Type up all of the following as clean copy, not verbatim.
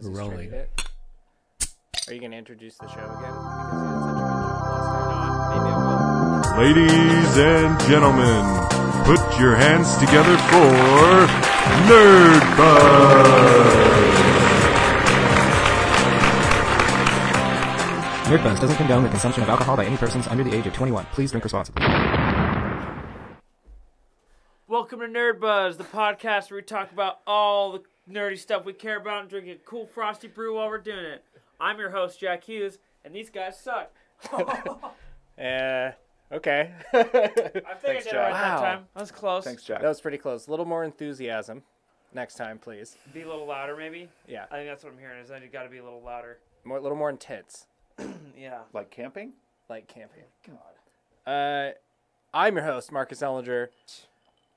We're rolling. Are you going to introduce the show again? Because you did such a good job last time. Maybe I will. Ladies and gentlemen, put your hands together for Nerdbuzzed. Nerdbuzzed doesn't condone the consumption of alcohol by any persons under the age of 21. Please drink responsibly. Welcome to Nerdbuzzed, the podcast where we talk about all the nerdy stuff we care about and drink a cool frosty brew while we're doing it. I'm your host, Jack Hughes, and these guys suck. Okay. I think I did it right that time. That was close. Thanks, Jack. That was pretty close. A little more enthusiasm next time, please. Be a little louder, maybe? Yeah. I think that's what I'm hearing, is that you got to be a little louder. A little more intense. Yeah. Like camping? Like camping. God. I'm your host, Marcus Ellinger.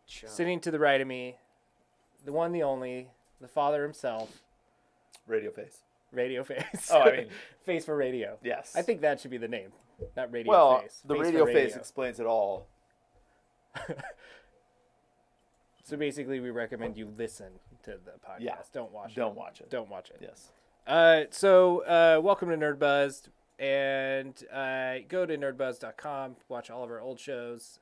Sitting to the right of me, the one, the only, the father himself. Radio face. Radio face. Oh, I mean. Face for radio. Yes. I think that should be the name. Not radio face. The Face radio for face explains it all. So basically, we recommend you listen to the podcast. Yeah. Don't watch it. Don't watch it. Don't watch it. Yes. Welcome to Nerdbuzzed. And go to nerdbuzzed.com. Watch all of our old shows.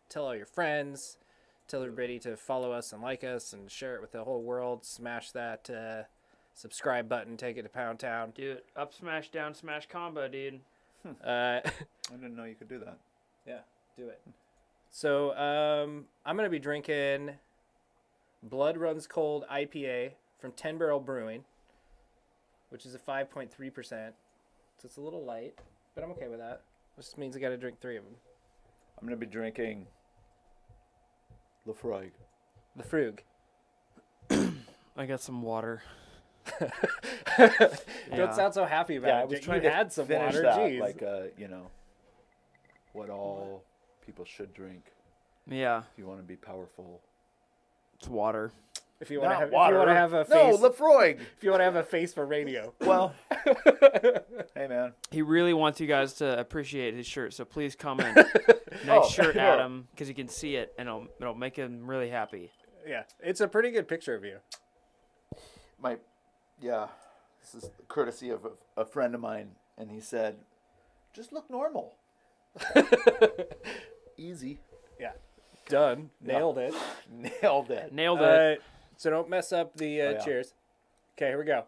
Tell all your friends. Tell everybody to follow us and like us and share it with the whole world. Smash that subscribe button. Take it to Pound Town. Dude, up smash, down smash combo, dude. I didn't know you could do that. Yeah, do it. So I'm going to be drinking Blood Runs Cold IPA from 10 Barrel Brewing, which is a 5.3%. So it's a little light, but I'm okay with that. Which just means I got to drink 3 of them. I'm going to be drinking Lefroy. The Frug. I got some water. Don't sound so happy about I it. was You trying to had some finish water. that, Jeez. like, what all people should drink Yeah, if you want to be powerful. it's water. If you want to Not have, water. if you want to have a face, No, Lefroy. if you want to have a face for radio. Well, hey, man. He really wants you guys to appreciate his shirt, so please comment. Nice shirt, sure. Adam, because you can see it, and it'll make him really happy. Yeah, it's a pretty good picture of you. This is courtesy of a friend of mine, and he said, just look normal. Easy. Yeah, done. Nailed it. Nailed it. Nailed it. So don't mess up the yeah. cheers. Okay, here we go.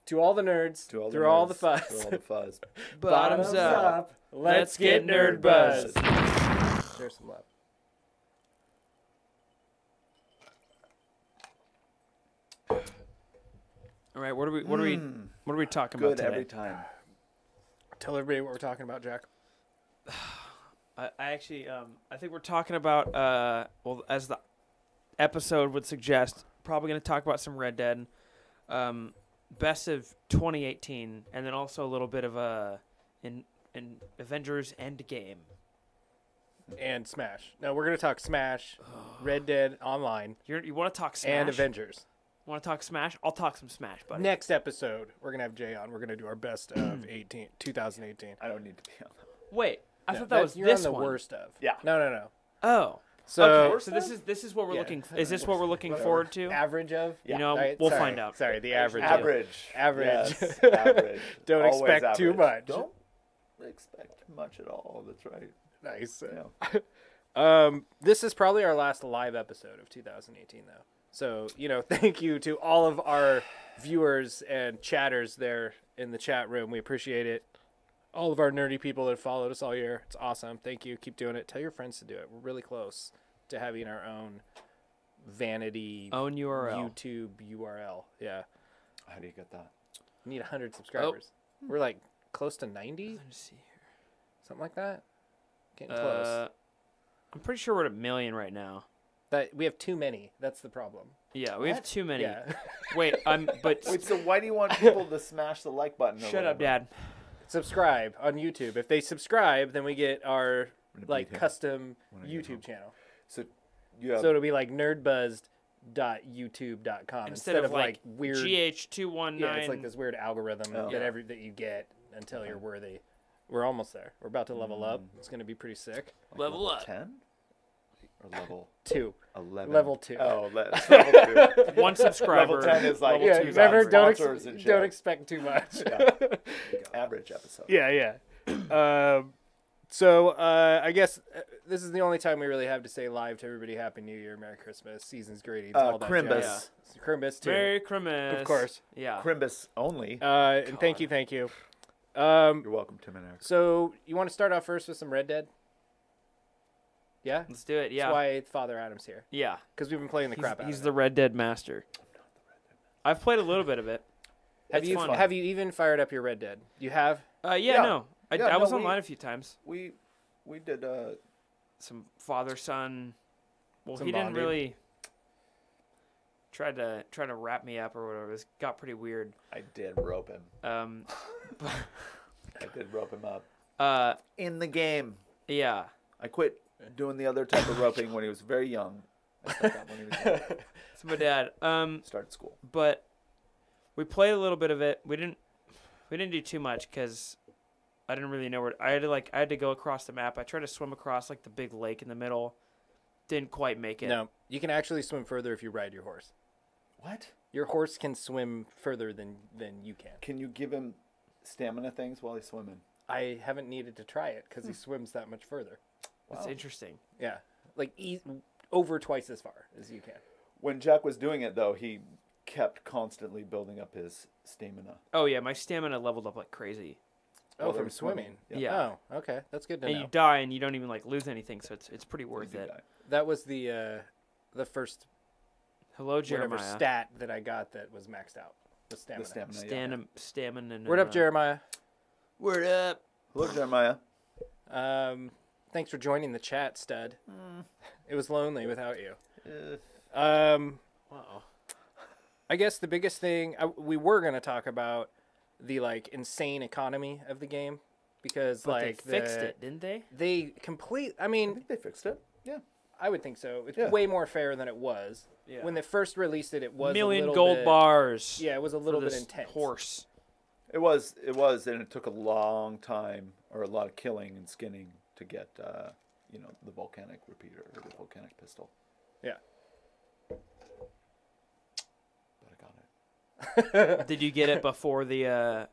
To all the nerds, To all the through all nerds, the fuzz. through all the fuzz. Bottoms up. Let's get nerd buzzed. There's some love. All right, what are we talking about Good today? every time. Tell everybody what we're talking about, Jack. I actually, I think we're talking about, as the episode would suggest, probably going to talk about some Red Dead, best of 2018, and then also a little bit of in Avengers Endgame. And Smash. No, we're going to talk Smash, Red Dead Online, You want to talk Smash? and Avengers. Want to talk Smash? I'll talk some Smash, buddy. Next episode, we're going to have Jay on. We're going to do our best of 2018. I don't need to be on that. Wait, I No, thought that was you're this on the one. worst of. Yeah. No. Oh. So, Okay, so this is what we're Yeah. looking. Is this what we're looking forward to? average of? You know, Right, we'll sorry. find out. Sorry, the average. Average. Average. Yes, average. Don't Always expect too average. much. Don't expect much at all. That's right. Nice. Yeah. This is probably our last live episode of 2018, though. So, thank you to all of our viewers and chatters there in the chat room. We appreciate it. All of our nerdy people that have followed us all year. It's awesome. Thank you. Keep doing it. Tell your friends to do it. We're really close to having our own vanity Own URL. YouTube URL. Yeah. How do you get that? We need 100 subscribers. We're like close to 90, Let me see here. something like that. Getting close. I'm pretty sure we're at 1 million right now. But we have too many. That's the problem. Yeah, we have too many. Yeah. Wait, Wait, so why do you want people to smash the like button? or shut up, whatever? Dad. Subscribe on YouTube. If they subscribe, then we get our beat him custom when I get YouTube home. channel. So you have So it'll be like nerdbuzzed.youtube.com Instead of like weird GH219. Yeah, it's like this weird algorithm Oh. that you get until you're worthy. We're almost there. We're about to level up. It's going to be pretty sick. Level up. 10? Or level 2. 11. Level 2. Oh, that's level 2. One subscriber. Level 10 is like level Yeah, two is never average. sponsors and shit. don't expect too much. Yeah. Average episode. Yeah. So I guess this is the only time we really have to say live to everybody Happy New Year, Merry Christmas, season's greetings, all that Crimbus. jazz. Crimbus too. Merry Christmas. Of course. Yeah. Crimbus only. And thank you. You're welcome, Tim and Eric. So you want to start off first with some Red Dead? Yeah? Let's do it. Yeah. That's why Father Adam's here. Yeah. Because we've been playing the crap out He's of the it. Red Dead master. I've played a little bit of it. Have you fun. have you even fired up your Red Dead? You have? Yeah, no. I was no, online a few times. We did Some father son. Well, Some he didn't bonding. really tried to wrap me up or whatever. It got pretty weird. I did rope him. But, I did rope him up. In the game. yeah. I quit doing the other type of roping when he was very young. I started that when he was young. It's my dad. Started school. But we played a little bit of it. We didn't do too much because I didn't really know where. I had to go across the map. I tried to swim across like the big lake in the middle. Didn't quite make it. No. You can actually swim further if you ride your horse. What? Your horse can swim further than you can. Can you give him stamina things while he's swimming? I haven't needed to try it because he swims that much further. That's Wow. interesting. Yeah. Like over twice as far as you can. When Jack was doing it, though, he kept constantly building up his stamina. Oh yeah, my stamina leveled up like crazy. Oh, While they from were swimming. Yeah. Oh, okay. That's good to And know. you die and you don't even like lose anything, so it's pretty worth You it. die. That was the first Hello, whatever Jeremiah. stat that I got that was maxed out. The stamina. The stamina. yeah. Stamina. Word up, Jeremiah. Word up. Hello, Jeremiah. Thanks for joining the chat, stud. It was lonely without you. Wow. I guess the biggest thing we were going to talk about the like insane economy of the game because But like they fixed it, didn't they? They complete. I I mean, think they fixed it. Yeah. I would think so. It's Yeah. way more fair than it was Yeah. when they first released it. It was Million a little gold bit, bars. Yeah, it was a for little bit this intense. Horse. It was, and it took a long time or a lot of killing and skinning to get, the volcanic repeater or the volcanic pistol. Yeah. But I got it. Did you get it before the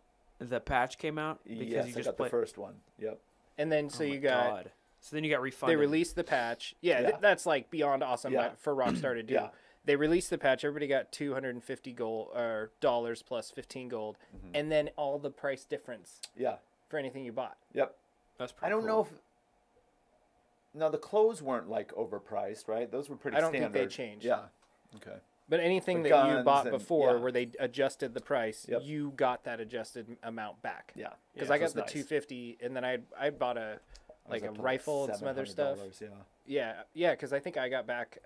patch came out? Yes, I got the first one. Yep. And then so Oh my you got. God. So then you got refunded. They released the patch. Yeah, Yeah. that's like beyond awesome Yeah. for Rockstar to do. Yeah. They released the patch. Everybody got $250 dollars plus 15 gold, and then all the price difference Yeah. for anything you bought. Yep. That's pretty I don't cool. know if. Now the clothes weren't like overpriced, right? Those were pretty I don't standard. think they changed. Yeah. Okay. But anything The that you guns bought and- before, yeah. where they adjusted the price, Yep. you got that adjusted amount back. Yeah. Because Yeah, I so got it's the nice. 250, and then I bought a I was like a up to rifle and some other stuff. $700, Yeah, because I think I got back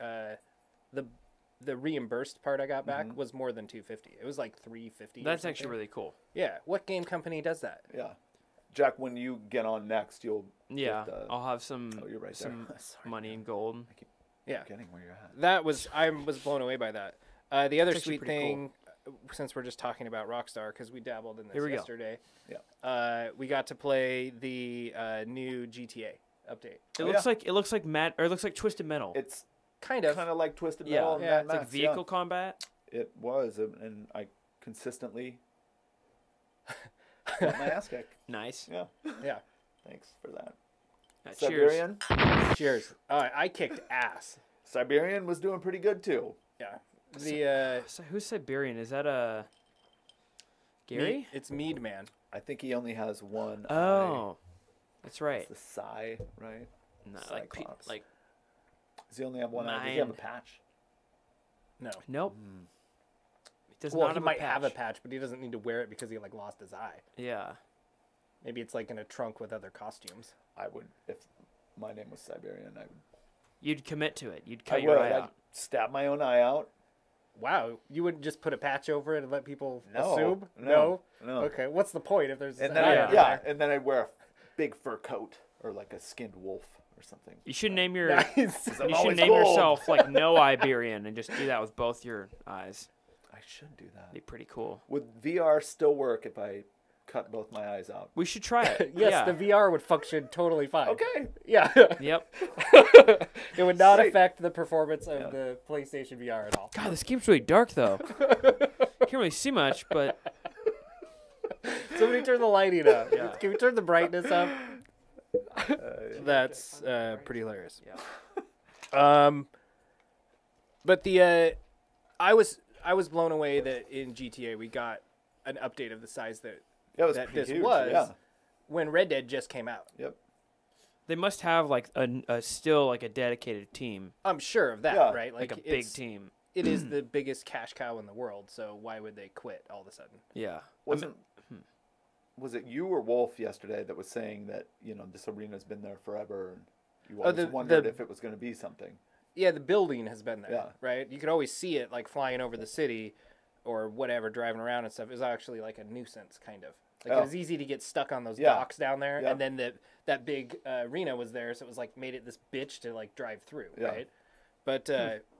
the reimbursed part I got back was more than 250. It was like 350. That's actually really cool. Yeah. What game company does that? Yeah. Jack, when you get on next, you'll. Yeah, get the- I'll have some Oh, you're right some there. Sorry, money in gold. Yeah. Getting where you're at. That was I was blown away by that. The other It's actually sweet pretty thing, since we're just talking about Rockstar, because we dabbled in this Here we go. yesterday. Yeah. We got to play the new GTA update. It Oh, looks like it looks like Twisted Metal. It's Kind of. kind of like Twisted Yeah. Metal. and Yeah, Mad It's like Max, vehicle combat. Yeah. It was, and I consistently got my ass kicked. Nice. Yeah. Yeah. Thanks for that. Cheers. Siberian. Cheers. I kicked ass. Siberian was doing pretty good too. Yeah. The So who's Siberian? Is that Gary? it's Mead Man. I think he only has one. eye. Oh, that's right. It's the Psy, right? No, Cyclops. like Does he only have one eye? Does he have a Mind. patch? No. nope. He does Well, not he have might a patch. have a patch, but he doesn't need to wear it because he like lost his eye. Yeah. Maybe it's like in a trunk with other costumes. I would, if my name was Siberian, I would. You'd commit to it. You'd I cut your would. eye I'd out. stab my own eye out. Wow, you wouldn't just put a patch over it and let people No, assume? no. Okay, what's the point if there's And an then eye I, on yeah, there? and then I'd wear a big fur coat or like a skinned wolf or something. You should name your. Nice. You should always name gold. yourself like No Iberian and just do that with both your eyes. I should do that. Be pretty cool. Would VR still work if I cut both my eyes out. We should try it. Yes, yeah. the VR would function totally fine. Okay. Yeah. Yep. It would not Sweet. affect the performance of the PlayStation VR at all. God, this game's really dark though. Can't really see much, but Somebody turn the lighting up. Yeah. Can we turn the brightness up? That's pretty hilarious. yeah. But the I was blown away that in GTA we got an update of the size that Yeah, it was that pretty this huge. was Yeah. when Red Dead just came out. Yep. They must have like a still like a dedicated team, I'm sure of that, Yeah. right? like a big it's- team. It is the biggest cash cow in the world, so why would they quit all of a sudden? Yeah. Was it you or Wolf yesterday that was saying that, this arena's been there forever and you Oh, always wondered if it was going to be something? Yeah, the building has been there, Yeah. right? You could always see it like flying over the city or whatever, driving around and stuff. It was actually like a nuisance, kind of. Like Oh. it was easy to get stuck on those Yeah. docks down there, Yeah. and then that big arena was there, so it was like made it this bitch to like drive through, Yeah. right? But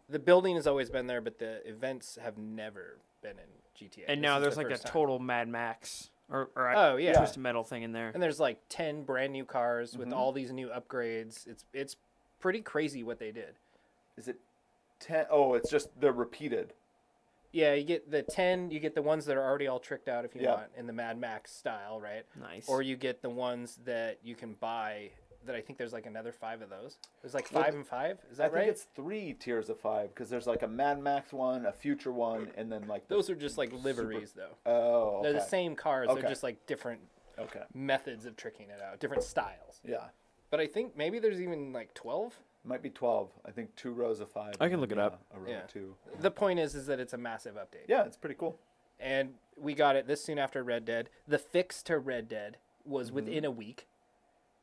the building has always been there, but the events have never been in GTA. And This now is there's the like a first time. total Mad Max or Oh, yeah. Twisted Metal thing in there. And there's like 10 brand new cars Mm-hmm. with all these new upgrades. It's pretty crazy what they did. Is it 10? Oh, it's just they're repeated. Yeah, you get the 10, you get the ones that are already all tricked out if you Yeah. want in the Mad Max style, right? Nice. Or you get the ones that you can buy that I think there's like another 5 of those. There's like 5 and 5. Is that I think right? it's 3 tiers of 5 because there's like a Mad Max one, a future one, and then like Those are just like liveries though. Oh, okay. They're the same cars, Okay. they're just like different Okay. methods of tricking it out, different styles. Yeah. But I think maybe there's even like 12. Might be 12. I think 2 rows of 5. I can look it up. A row Yeah. of 2. The point is that it's a massive update. Yeah, it's pretty cool. And we got it this soon after Red Dead. The fix to Red Dead was within a week,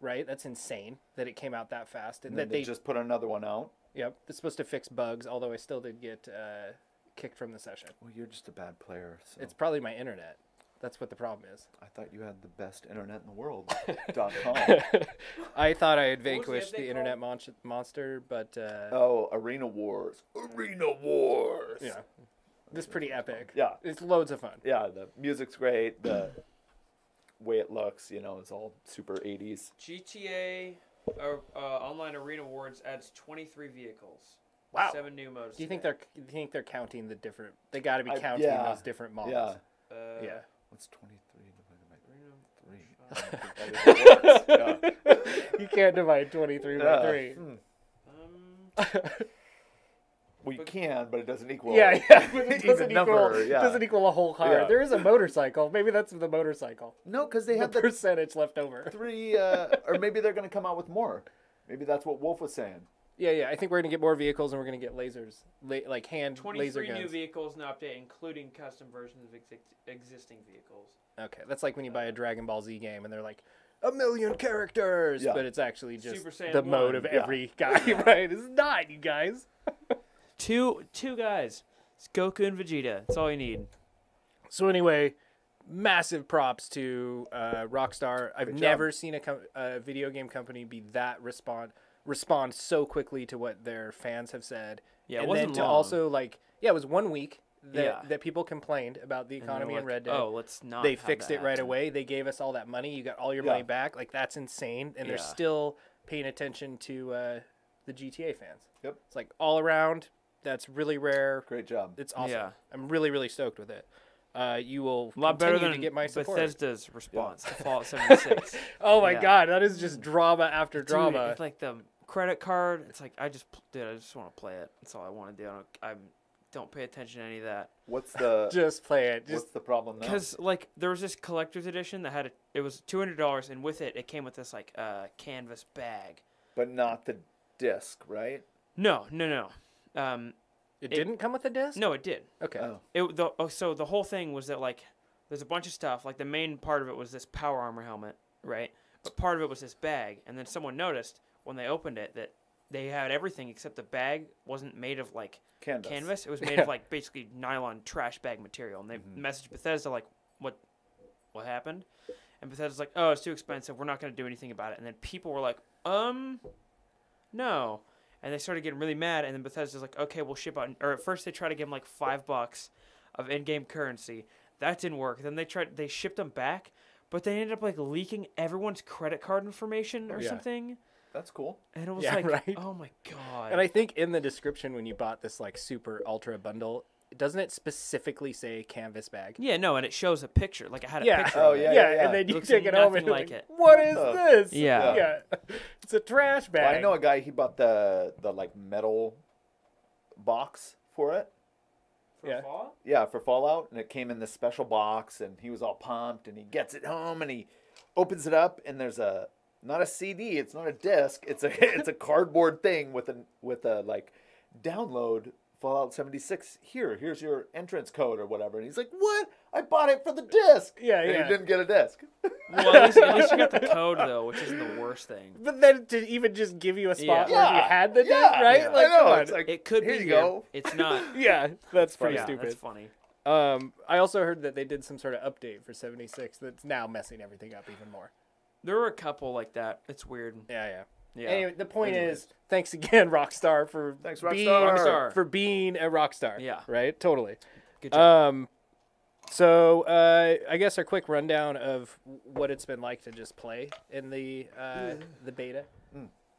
right? That's insane that it came out that fast. And And then that they just put another one out. yep, it's supposed to fix bugs, although I still did get kicked from the session. Well, you're just a bad player. So. It's probably my internet. That's what the problem is. I thought you had the best internet in the world. .com. I thought I had was the vanquished the update internet monster, but Oh, Arena Wars. Arena Wars. yeah, this is pretty epic. Yeah. It's loads of fun. Yeah, the music's great. The way it looks, it's all super 80s. GTA Online Arena Awards adds 23 vehicles. Wow. 7 new modes. Do you think today. they're counting the different? They got to be counting yeah. those different models. Yeah. Yeah. What's 23 divided by 3? I don't think that even works. Yeah. You can't divide 23 by 3. Well, you can, but it doesn't equal. Yeah, yeah. But it Even doesn't number, equal, yeah. doesn't equal a whole car. Yeah. There is a motorcycle. Maybe that's the motorcycle. No, because they The have the percentage left over. 3, or maybe they're going to come out with more. Maybe that's what Wolf was saying. Yeah. I think we're going to get more vehicles and we're going to get lasers. Like hand laser 23 guns. new vehicles in the update, including custom versions of existing vehicles. Okay, that's like when you buy a Dragon Ball Z game and they're like, 1 million characters, Yeah. but it's actually just Super Saiyan the mode 1. of Yeah. every guy, right? It's not, you guys. Two guys. It's Goku and Vegeta. That's all you need. So anyway, massive props to Rockstar. I've Good job. never seen a video game company be that respond so quickly to what their fans have said. Yeah, it and wasn't then to long. also it was 1 week that Yeah. that people complained about the And economy they're in like, Red Dead. Oh, let's not. They have fixed that it right happen. away. They gave us all that money. You got all your Yeah. money back. Like that's insane. And they're Yeah. still paying attention to the GTA fans. Yep. It's like all around. That's really rare. Great job. It's awesome. Yeah. I'm really, really stoked with it. You will A lot better continue than to get my support. Bethesda's response to Fallout 76. Oh my Yeah. God, that is just drama after Dude, drama. it's like the credit card. It's like I just want to play it. That's all I want to do. I don't pay attention to any of that. What's the Just play it. Just what's the problem now? Because like there was this collector's edition that had it was $200, and with it came with this like canvas bag. But not the disc, right? No. it didn't come with a disc. No, it did. Okay. Oh. So the whole thing was that like there's a bunch of stuff. Like the main part of it was this power armor helmet, right? But part of it was this bag, and then someone noticed when they opened it that they had everything except the bag wasn't made of like canvas. It was made of like basically nylon trash bag material. And they messaged Bethesda like, what happened? And Bethesda's like, oh, it's too expensive. We're not going to do anything about it. And then people were like, no. And they started getting really mad. And then Bethesda's like, okay, we'll ship out. Or at first they tried to give them like $5 of in-game currency. That didn't work. Then they shipped them back but they ended up like leaking everyone's credit card information or Yeah. something. That's cool. And it was Yeah, like, right? oh my god. And I think in the description when you bought this like super ultra bundle, doesn't it specifically say canvas bag? yeah, no, and it shows a picture. Like I had a Yeah. picture. Oh, of it. yeah. And then you Looks take it home and nothing you're like like, it. what is Oh. this? Yeah. Yeah. It's a trash bag. Well, I know a guy. He bought the like metal box for it. Yeah. Yeah, for Fallout, and it came in this special box, and he was all pumped, and he gets it home, and he opens it up, and there's not a CD, it's not a disc, it's a cardboard thing with a like download Fallout 76. Here's your entrance code or whatever, and he's like, what? I bought it for the disc. Yeah, and yeah. he didn't get a disc. Well, at least you got the code though, which isn't the worst thing. But then to even just give you a spot Yeah. where you Yeah. had the disc, Yeah. right? Yeah. Like, I know. come on. It's like, It could here be you go. It's not. Yeah, that's pretty Yeah, stupid. that's funny. I also heard that they did some sort of update for 76 that's now messing everything up even more. There were a couple like that. It's weird. Yeah. Yeah. Anyway, the point is, thanks again, Rockstar, for Thanks, being Rockstar. for being a rockstar. Yeah. Right. Totally. Good job. So I guess our quick rundown of what it's been like to just play in the beta,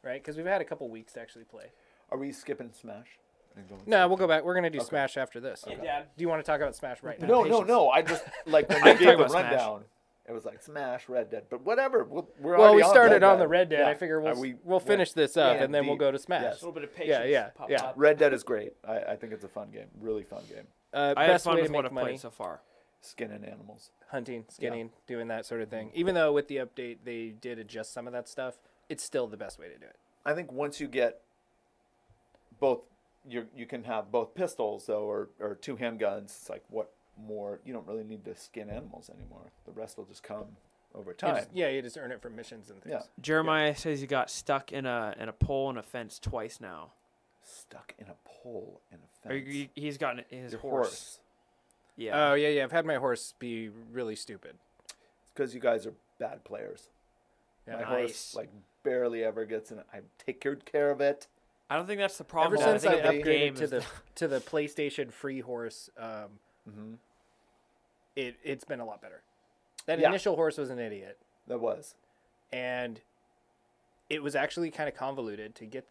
right? Because we've had a couple weeks to actually play. Are we skipping Smash? And going- No, we'll go back. We're gonna do Smash after this. Hey, Dad. Do you want to talk about Smash right now? No. I just like when I they can gave talk the about Smash. rundown. It was like Smash, Red Dead, but whatever. We're Well, already we on started Red on Dead. the Red Dead. Yeah. I figure We we'll finish this up yeah, and then we'll go to Smash. yes. A little bit of patience. Yeah. Pop, Yeah. pop. Red Dead is great. I think it's a fun game. Really fun game. I had Best fun way with to what make I've money, played so far. Skinning animals. hunting, skinning, doing that sort of thing. Even though with the update they did adjust some of that stuff, it's still the best way to do it. I think once you get both, you can have both pistols though, or two handguns. It's like what more? You don't really need to skin animals anymore. The rest will just come over time. You just earn it from missions and things. Yeah. Jeremiah says he got stuck in a pole and a fence twice now. Stuck in a pole in a Or fence. he's gotten his Your horse. Yeah. Oh yeah. I've had my horse be really stupid. It's because you guys are bad players. Yeah. My Nice. horse like barely ever gets in. I take good care of it. I don't think that's the problem. Ever though. since I think the game upgraded is to the PlayStation free horse, it's been a lot better. That Yeah. initial horse was an idiot, That was. and it was actually kind of convoluted to get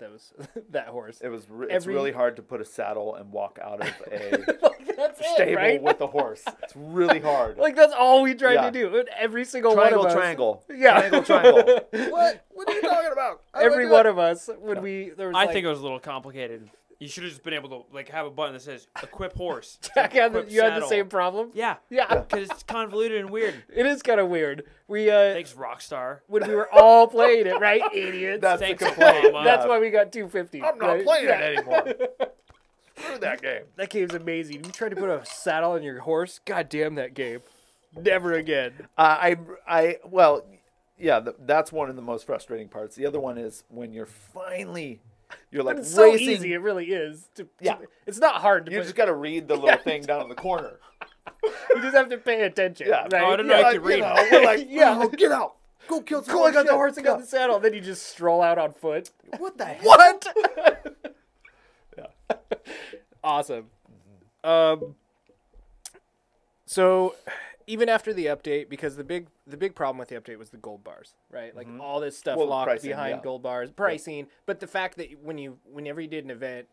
that horse. It was. It's Every- really hard to put a saddle and walk out of a Like, that's it, stable right? with a horse. It's really hard. Like that's all we tried Yeah. to do. And every single triangle, one of us, triangle. Yeah. Triangle. What? What are you talking about? How do I every do one it? of us when there was I like, think it was a little complicated. You should have just been able to like have a button that says equip horse. Jack had Equip you had the saddle. same problem. Yeah. Yeah. Because it's convoluted and weird. It is kind of weird. We Thanks, Rockstar. when we were all playing it, right, idiots. That's Thanks, the complaint. Mama. That's why we got 250. I'm not right? playing Yeah. it anymore. Screw that game. That game's amazing. You tried to put a saddle on your horse. God damn that game. Never again. Well, yeah, that's one of the most frustrating parts. The other one is when you're like It's so racing. easy. It really is. Yeah. It's not hard to. You put, just got to read the little thing down in the corner. you just have to pay attention. Yeah. Right? Oh, I didn't know Yeah. you could read. We're like, Yeah. oh, get out. Go kill some Cool, I got the shit. horse, I got the saddle. Then you just stroll out on foot. What the heck? What? Yeah. Awesome. So even after the update, because the big problem with the update was the gold bars, right? Like all this stuff Well, locked pricing, behind yeah. gold bars, pricing, but the fact that whenever you did an event,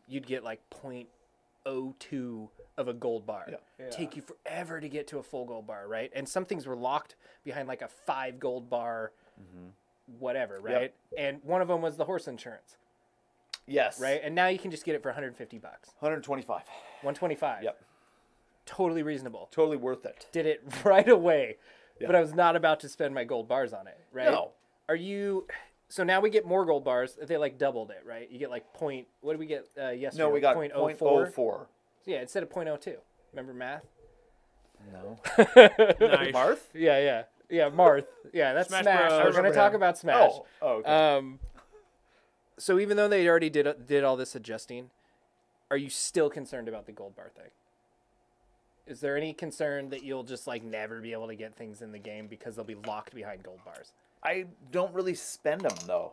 you'd get like 0.02 of a gold bar. Yeah. Take you forever to get to a full gold bar, right? And some things were locked behind like a 5 gold bar, whatever, right? And one of them was the horse insurance, Yes. right? And now you can just get it for $150, 125. 125. Yep. Totally reasonable. Totally worth it. Did it right away, Yeah. but I was not about to spend my gold bars on it, right? No. Are you? So now we get more gold bars. They like doubled it, right? You get like point. What did we get yesterday? No, we got 0.04. 0.04. Yeah, instead of 0.02. Remember math? No. Nice. Marth? Yeah. Marth. Yeah, that's Smash Smash. Bros. We're gonna Remember talk him. about Smash. Oh, okay. So even though they already did all this adjusting, are you still concerned about the gold bar thing? Is there any concern that you'll just like never be able to get things in the game because they'll be locked behind gold bars? I don't really spend them though.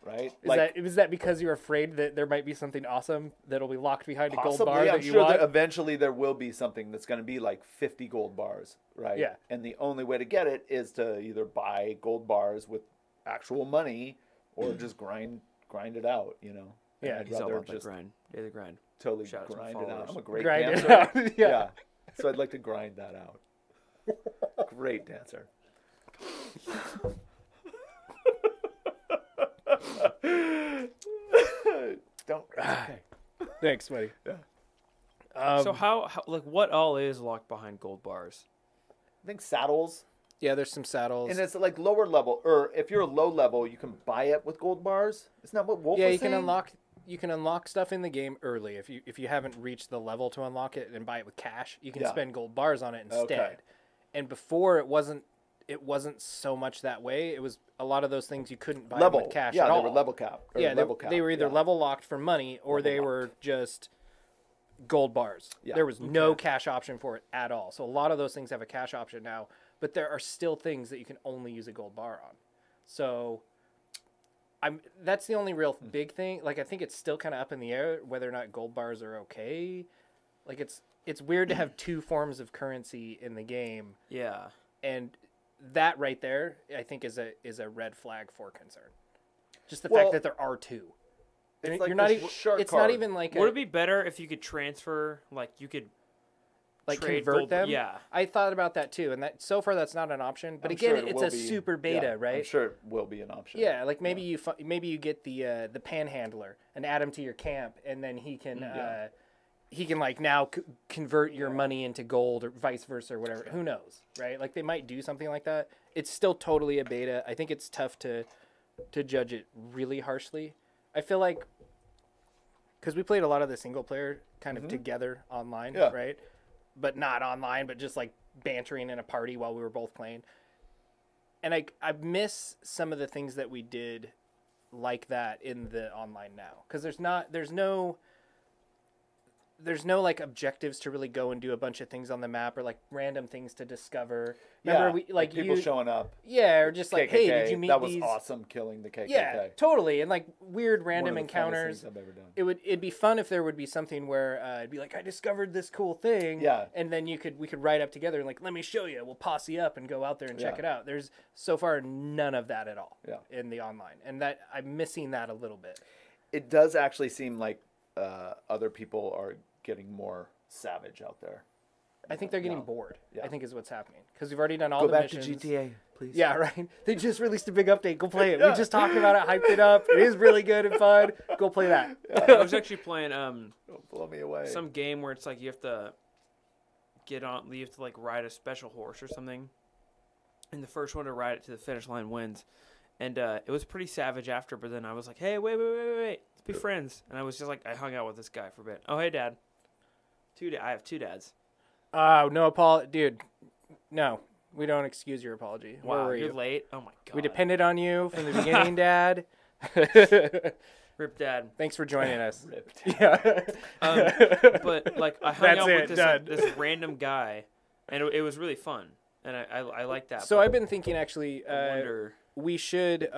right? Is that because you're afraid that there might be something awesome that'll be locked behind a gold possibly, bar I'm that you sure want? that eventually there will be something that's going to be like 50 gold bars, right? Yeah. And the only way to get it is to either buy gold bars with actual money or just grind it out, you know? And Yeah. I'd He's all rather about the just grind. Daily grind. totally Shout out to my grind it out. followers. I'm a great Grind it dancer. out, yeah. So I'd like to grind that out. Great dancer. Don't. Okay. Thanks, buddy. So how like what all is locked behind gold bars? I think saddles, Yeah, there's some saddles. and it's like lower level, or if you're a low level, you can buy it with gold bars. Isn't that what Wolf Yeah, was you can saying? unlock stuff in the game early if you haven't reached the level to unlock it and buy it with cash. You can Yeah. spend gold bars on it instead. Okay. And before it wasn't so much that way. It was a lot of those things you couldn't buy level with cash Yeah, at they all. were level cap. Or Yeah, level cap. they were either yeah. level locked for money or Level they locked. were just gold bars. Yeah. There was no cash option for it at all. So a lot of those things have a cash option now, but there are still things that you can only use a gold bar on. So that's the only real big thing. Like I think it's still kind of up in the air whether or not gold bars are okay. Like it's weird to have two forms of currency in the game, Yeah. and that right there I think is a red flag for concern. Just the Well, fact that there are two. It's And like you're not the even. shark It's card. not even like Would it be better if you could transfer, like you could like trade convert gold- them. Yeah. I thought about that too, and that so far that's not an option. But I'm again, sure it it's will a be. super beta, Yeah, right? I'm sure it will be an option. Yeah, like maybe you get the panhandler and add him to your camp, and then he can like now convert your money into gold or vice versa or whatever. Who knows, right? Like they might do something like that. It's still totally a beta. I think it's tough to judge it really harshly. I feel like because we played a lot of the single player kind of together online, Yeah. right? But not online, but just like bantering in a party while we were both playing. And I miss some of the things that we did like that in the online now, because there's no like objectives to really go and do a bunch of things on the map or like random things to discover. Remember we like people you, showing up. yeah, or just like, KKK, hey, did you meet that was these? awesome, killing the KKK. Yeah, totally, and like weird One random of the funnest encounters. things I've ever done. It'd be fun if there would be something where it'd be like, I discovered this cool thing, Yeah. and then we could ride up together and like, let me show you. We'll posse up and go out there and check Yeah. it out. There's so far none of that at all Yeah. in the online, and that I'm missing that a little bit. It does actually seem like other people are getting more savage out there. I think they're getting No. bored. Yeah. I think is what's happening because we've already done all Go the back missions. to GTA, please. Yeah, right. They just released a big update. Go play it. Yeah. We just talked about it, hyped it up. It is really good and fun. Go play that. I was actually playing Don't blow me away. some game where it's like you have to like ride a special horse or something, and the first one to ride it to the finish line wins. And it was pretty savage after, but then I was like, hey, wait, let's be friends. And I was just like, I hung out with this guy for a bit. Oh, hey, Dad. I have two dads. Oh, no apology. Dude, no. We don't excuse your apology. Where Wow, were you're you? late. Oh my god. We depended on you from the beginning, Dad. Rip Dad. Thanks for joining us. Ripped. Yeah. But like I hung That's out it, with done. this random guy, and it was really fun, and I like that. So but I've been thinking actually, I wonder. we should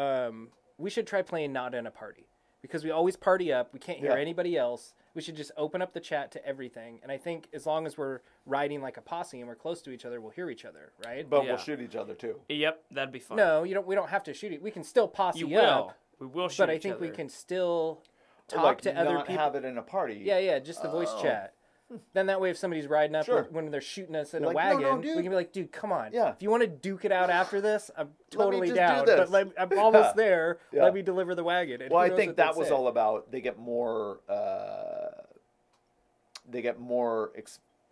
try playing not in a party because we always party up. We can't hear Yeah. anybody else. We should just open up the chat to everything. And I think as long as we're riding like a posse and we're close to each other, we'll hear each other, right? But Yeah. we'll shoot each other too. Yep, that'd be fun. No, we don't have to shoot it. We can still posse you will. up, We will shoot but I each think we other. can still Or, talk like, to other not people. have it in a party. Yeah, just the voice chat. Then that way, if somebody's riding up Sure. when they're shooting us in You're a like, "No, no, wagon, dude." we can be like, "Dude, come on! Yeah. If you want to duke it out after this, I'm Let me totally just do down. this." But I'm almost there. Yeah. Let me deliver the wagon." And Well, who I knows think what that they'd was say. all about. They get more.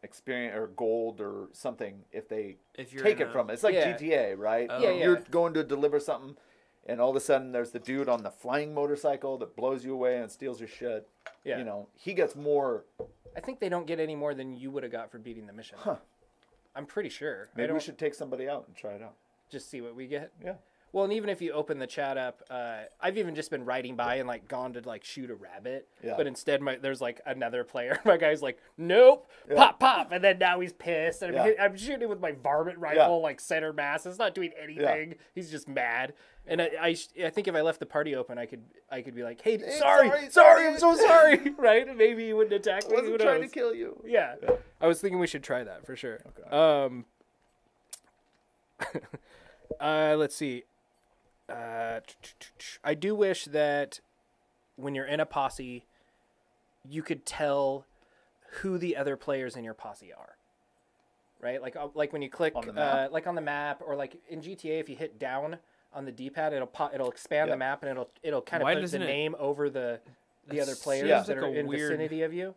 Experience or gold or something if they If you're take in it a- from it. It's like Yeah. GTA, right? Oh. Yeah, You're yeah. going to deliver something, and all of a sudden there's the dude on the flying motorcycle that blows you away and steals your shit. Yeah. You know, he gets more. I think they don't get any more than you would have got for beating the mission. Huh. I'm pretty sure. I Maybe don't we should take somebody out and try it out. just see what we get. Yeah. Well, and even if you open the chat up, I've even just been riding by and like gone to like shoot a rabbit, Yeah. but instead there's like another player. My guy's like, nope, pop, and then now he's pissed. And Yeah. I'm shooting with my varmint rifle, Yeah. like center mass. It's not doing anything. He's just mad. And I think if I left the party open, I could be like, hey, sorry, I'm so sorry, right? Maybe you wouldn't attack I me. wasn't Who trying to knows? kill you. Yeah. I was thinking we should try that for sure. Okay. Let's see. I do wish that when you're in a posse, you could tell who the other players in your posse are. Right? Like when you click On the map? like on the map, or like in GTA, if you hit down on the D-pad, it'll expand the map, and it'll kind of Why put the doesn't it- name over the other players seems that like are a in weird- vicinity of you.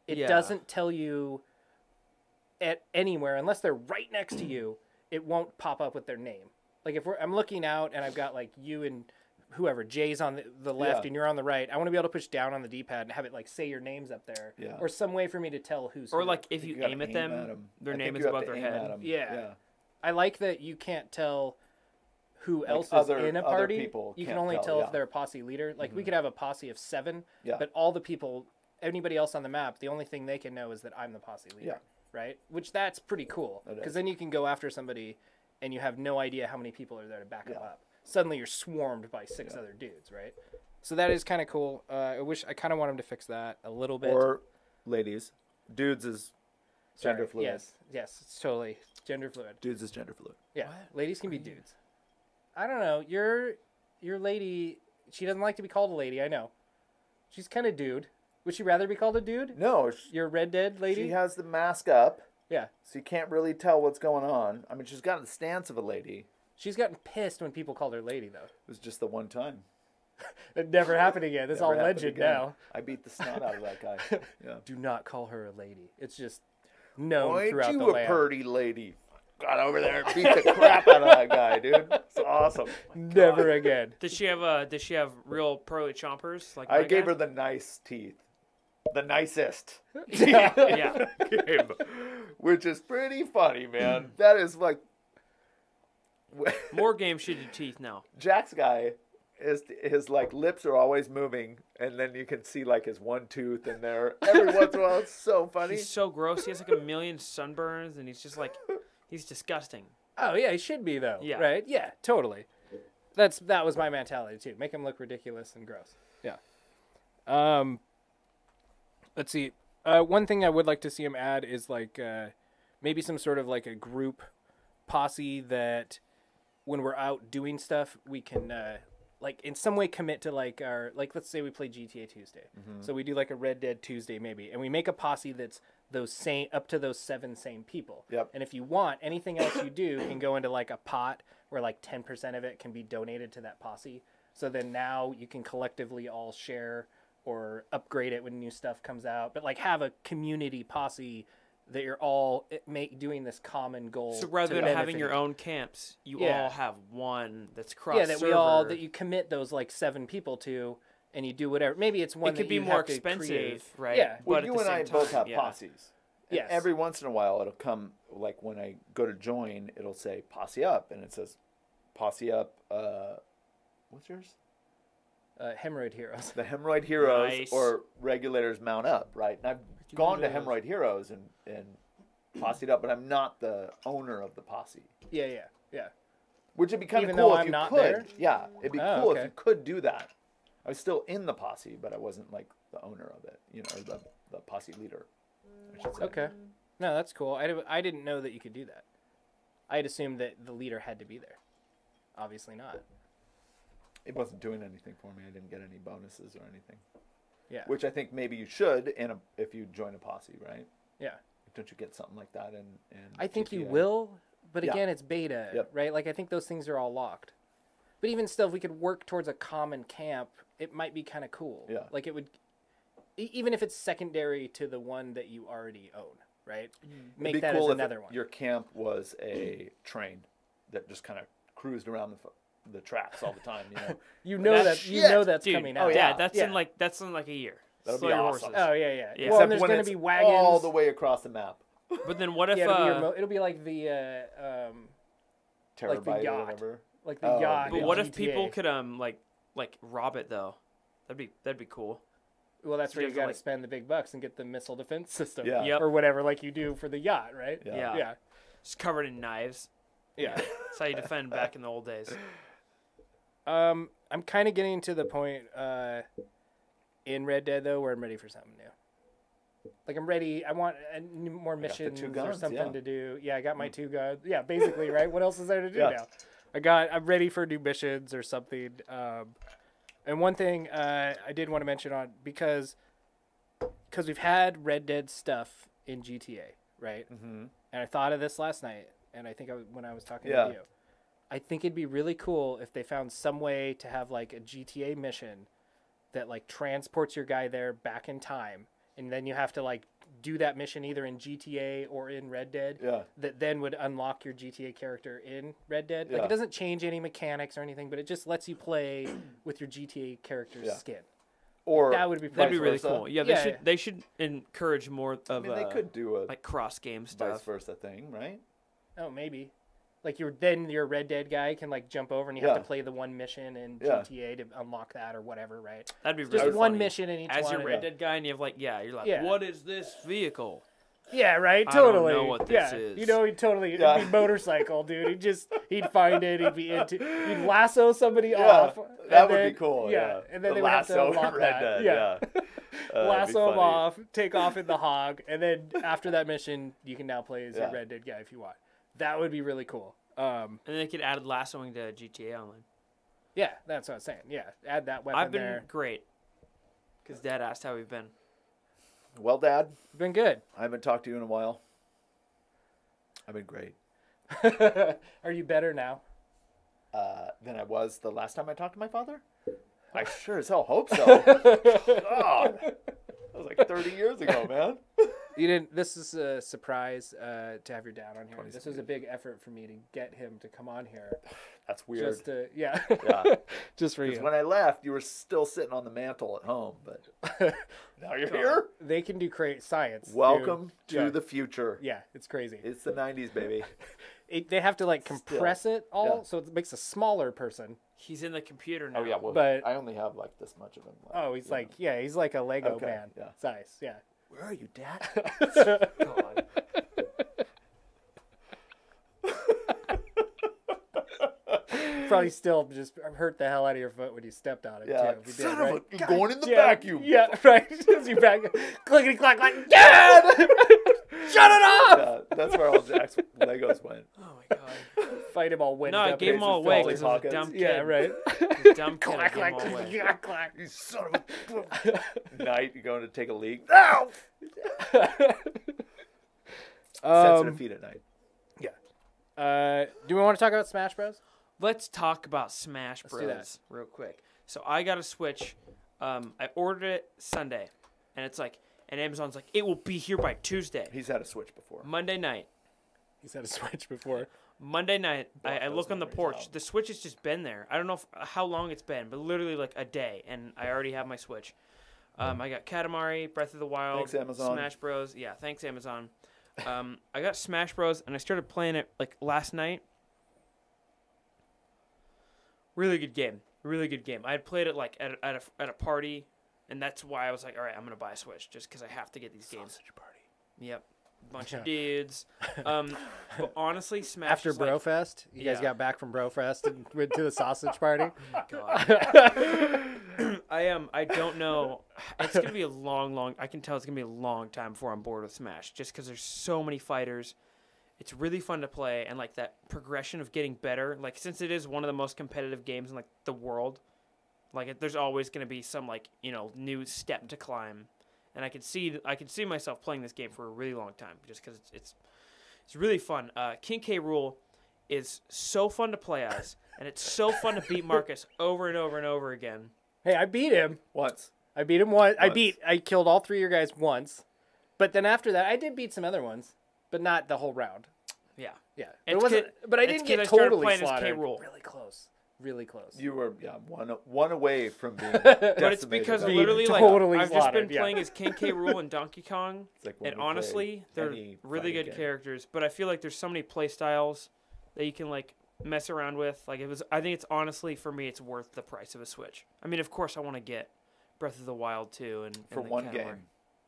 It Yeah. doesn't tell you at anywhere unless they're right next to you. It won't pop up with their name. Like if I'm looking out and I've got like you and whoever, Jay's on the left and you're on the right, I want to be able to push down on the D-pad and have it like say your names up there, or some way for me to tell who's Or who. like if you gotta aim at at them, 'em. their I name think is you have above to their aim head. at 'em. Yeah. I like that you can't tell who Like else is other in a party. people You can can't only tell, tell yeah. if they're a posse leader. Like we could have a posse of 7, Yeah. but all the people, anybody else on the map, the only thing they can know is that I'm the posse leader. Yeah. Right? Which that's pretty cool. It is. Because then you can go after somebody and you have no idea how many people are there to back them Yeah. up. Suddenly you're swarmed by 6 other dudes, right? So that is kind of cool. I kind of want him to fix that a little bit. Or ladies. Dudes is Sorry. gender fluid. Yes, it's totally gender fluid. Dudes is gender fluid. Yeah, ladies can be dudes. I don't know. Your lady, she doesn't like to be called a lady. I know. She's kind of dude. Would she rather be called a dude? No, Your Red Dead lady? she has the mask up, Yeah. so you can't really tell what's going on. I mean, she's got the stance of a lady. She's gotten pissed when people called her lady, though. It was just the one time. It never happened again. That's all Never happened legend again. now. I beat the snot out of that guy. Yeah. Do not call her a lady. It's just known Ain't throughout you the a land. purty lady? Got over there and beat the crap out of that guy, dude. It's awesome. Never again. Does she have real pearly chompers? Like I my gave guy? her the nice teeth. The nicest. Yeah. Game, which is pretty funny, man. That is like More game shitty teeth now. Jack's guy. His like lips are always moving, and then you can see like his one tooth in there every once in a while. It's so funny. He's so gross. He has like a million sunburns, and he's just like, he's disgusting. Oh, yeah, he should be, though. Yeah. Right? Yeah, totally. That was my mentality, too. Make him look ridiculous and gross. Yeah. Let's see. One thing I would like to see him add is, like, maybe some sort of, like, a group posse that when we're out doing stuff, we can, like, in some way commit to, like, like, let's say we play GTA Tuesday. So we do, like, a Red Dead Tuesday, maybe. And we make a posse that's up to those 7 same people. Yep. And if you want, anything else you do can go into, like, a pot where, like, 10% of it can be donated to that posse. So then now you can collectively all share or upgrade it when new stuff comes out. But, like, have a community posse that you're all doing this common goal. So rather to than having benefit your each- own camps, you Yeah. all have one that's cross. Yeah, that we all, that you commit those, like, 7 people to, and you do whatever. Maybe it's one It could that be you more have to expensive, create. right? Yeah. Well, But at you the and I same both time, have yeah. posses. And Yes. every once in a while, it'll come, like when I go to join, it'll say posse up, and it says posse up. What's yours? Hemorrhoid Heroes. The Hemorrhoid Heroes Nice. or Regulators Mount Up, right? And I've gone to Hemorrhoid Heroes and posseed up, but I'm not the owner of the posse. Yeah. Which would be kind of Even cool though if I'm you not could. there? Yeah, it'd be Oh, cool okay. if you could do that. I was still in the posse, but I wasn't like the owner of it, or the posse leader, I should say. Okay. No, that's cool. I didn't know that you could do that. I had assumed that the leader had to be there. Obviously not. It wasn't doing anything for me. I didn't get any bonuses or anything. Yeah. Which I think maybe you should if you join a posse, right? Yeah. Don't you get something like that in I think you GTA? will, but Yeah. again, it's beta, Yep. right? Like, I think those things are all locked. But even still, if we could work towards a common camp, it might be kind of cool. Yeah. Like, it would, even if it's secondary to the one that you already own, right? Make It'd be that cool as if another one. your camp was a train that just kind of cruised around the tracks all the time, You know That's that's Dude, coming oh out. yeah, Yeah. that's Yeah. in like a year. That'll Slow be your awesome. horses. Oh, yeah. Yeah. Well, Except and there's when going to it's be wagons. all the way across the map. But then what if Yeah, it'll be like the Terabyte or yacht. whatever. like the Oh, yacht. But in what if GTA. people could like rob it though? That'd be cool. Well, that's where you you have got to, to like- spend the big bucks and get the missile defense system, Yeah. Yep. or whatever, like you do for the yacht, right? Yeah. Yeah. Just covered in knives. Yeah. That's how you defend back in the old days. I'm kind of getting to the point in Red Dead though where I'm ready for something new. Like I'm ready. I want more missions or something to do. Yeah, I got my 2 guns. Yeah, basically, right? What else is there to do now? I'm ready for new missions or something. And one thing I did want to mention on because we've had Red Dead stuff in GTA, right? Mm-hmm. And I thought of this last night, and I think when I was talking to you, I think it'd be really cool if they found some way to have like a GTA mission that like transports your guy there back in time, and then you have to like do that mission either in GTA or in Red Dead. Yeah. That then would unlock your GTA character in Red Dead. Yeah. Like it doesn't change any mechanics or anything, but it just lets you play with your GTA character's skin. Or that would be that'd be really cool. Yeah, they should encourage more of. They could do a like cross game stuff, vice versa thing, right? Oh, maybe. Like your Red Dead guy can like jump over and you have to play the one mission in GTA to unlock that or whatever, right? That'd be just really one funny. Mission in each as one. your Red Dead guy, and you have like you're like, what is this vehicle? Yeah, right. Totally. I don't know what this is. You know, it'd be motorcycle, dude. He'd find it. He'd lasso somebody off. That would be cool. Yeah, and then they would have to unlock Red that. Dead, Lasso him off, take off in the hog, and then after that mission, you can now play as your Red Dead guy if you want. That would be really cool. And then they could add lassoing to GTA Online. Yeah, that's what I was saying. Yeah, add that weapon I've been there. great. Because Dad asked how we've been. Well, Dad. Been good. I haven't talked to you in a while. I've been great. Are you better now? Than I was the last time I talked to my father? I sure as hell hope so. God. That was like 30 years ago, man. You didn't. This is a surprise to have your dad on here. This was a big effort for me to get him to come on here. That's weird. Just to, yeah. Just for you. When I left, you were still sitting on the mantle at home, but now you're here. They can do science. Welcome to the future. Yeah, it's crazy. It's the 90s, baby. They have to like compress it all, so it makes a smaller person. He's in the computer now. Oh yeah, well, but I only have like this much of him left. He's like a Lego man size. Yeah. Where are you, Dad? God. Probably still just hurt the hell out of your foot when you stepped on it. Yeah, too. Son of a going in the vacuum. Yeah, right. As you back, clickety clack, like Dad, shut it off. Yeah, that's where all Jack's Legos went. Oh my God. Fight him all winded No, I up. gave him all away because he was a dumb kid. Yeah, right. Dumb kid. Clack, clack, clack, clack. You son of a night, you're going to take a leak. No. Sensitive feet at night. Yeah. Do we want to talk about Smash Bros? Let's talk about Smash Bros. Real quick. So I got a Switch. I ordered it Sunday, and Amazon's like, it will be here by Tuesday. He's had a Switch before. Monday night. He's had a Switch before. Monday night, I look on the porch. The Switch has just been there. I don't know how long it's been, but literally like a day, and I already have my Switch. I got Katamari, Breath of the Wild, thanks, Amazon. Smash Bros. Yeah, thanks, Amazon. I got Smash Bros. And I started playing it like last night. Really good game. Really good game. I had played it like at a party, and that's why I was like, all right, I'm gonna buy a Switch just because I have to get these games. Sausage party. Yep. Bunch of dudes. But honestly, Smash after is like, Brofest, you guys got back from Brofest and went to the sausage party. Oh my God. I don't know. It's gonna be a long. I can tell it's gonna be a long time before I'm bored with Smash, just because there's so many fighters. It's really fun to play, and like that progression of getting better. Like since it is one of the most competitive games in like the world, like there's always gonna be some like new step to climb. And I could see myself playing this game for a really long time just because it's really fun. King K. Rool is so fun to play as, and it's so fun to beat Marcus over and over and over again. Hey, I beat him once. I beat him once. I killed all 3 of your guys once, but then after that, I did beat some other ones, but not the whole round. Yeah. It wasn't. But I didn't get totally slaughtered. Really close. Really close. You were one away from being But it's because literally totally I've just been slaughtered, playing as King K. Rool and Donkey Kong, when and we honestly, play they're any really fighting good game. characters. But I feel like there's so many play styles that you can like mess around with. Like I think it's honestly for me, it's worth the price of a Switch. I mean, of course, I want to get Breath of the Wild too, and for the one Katamari. game.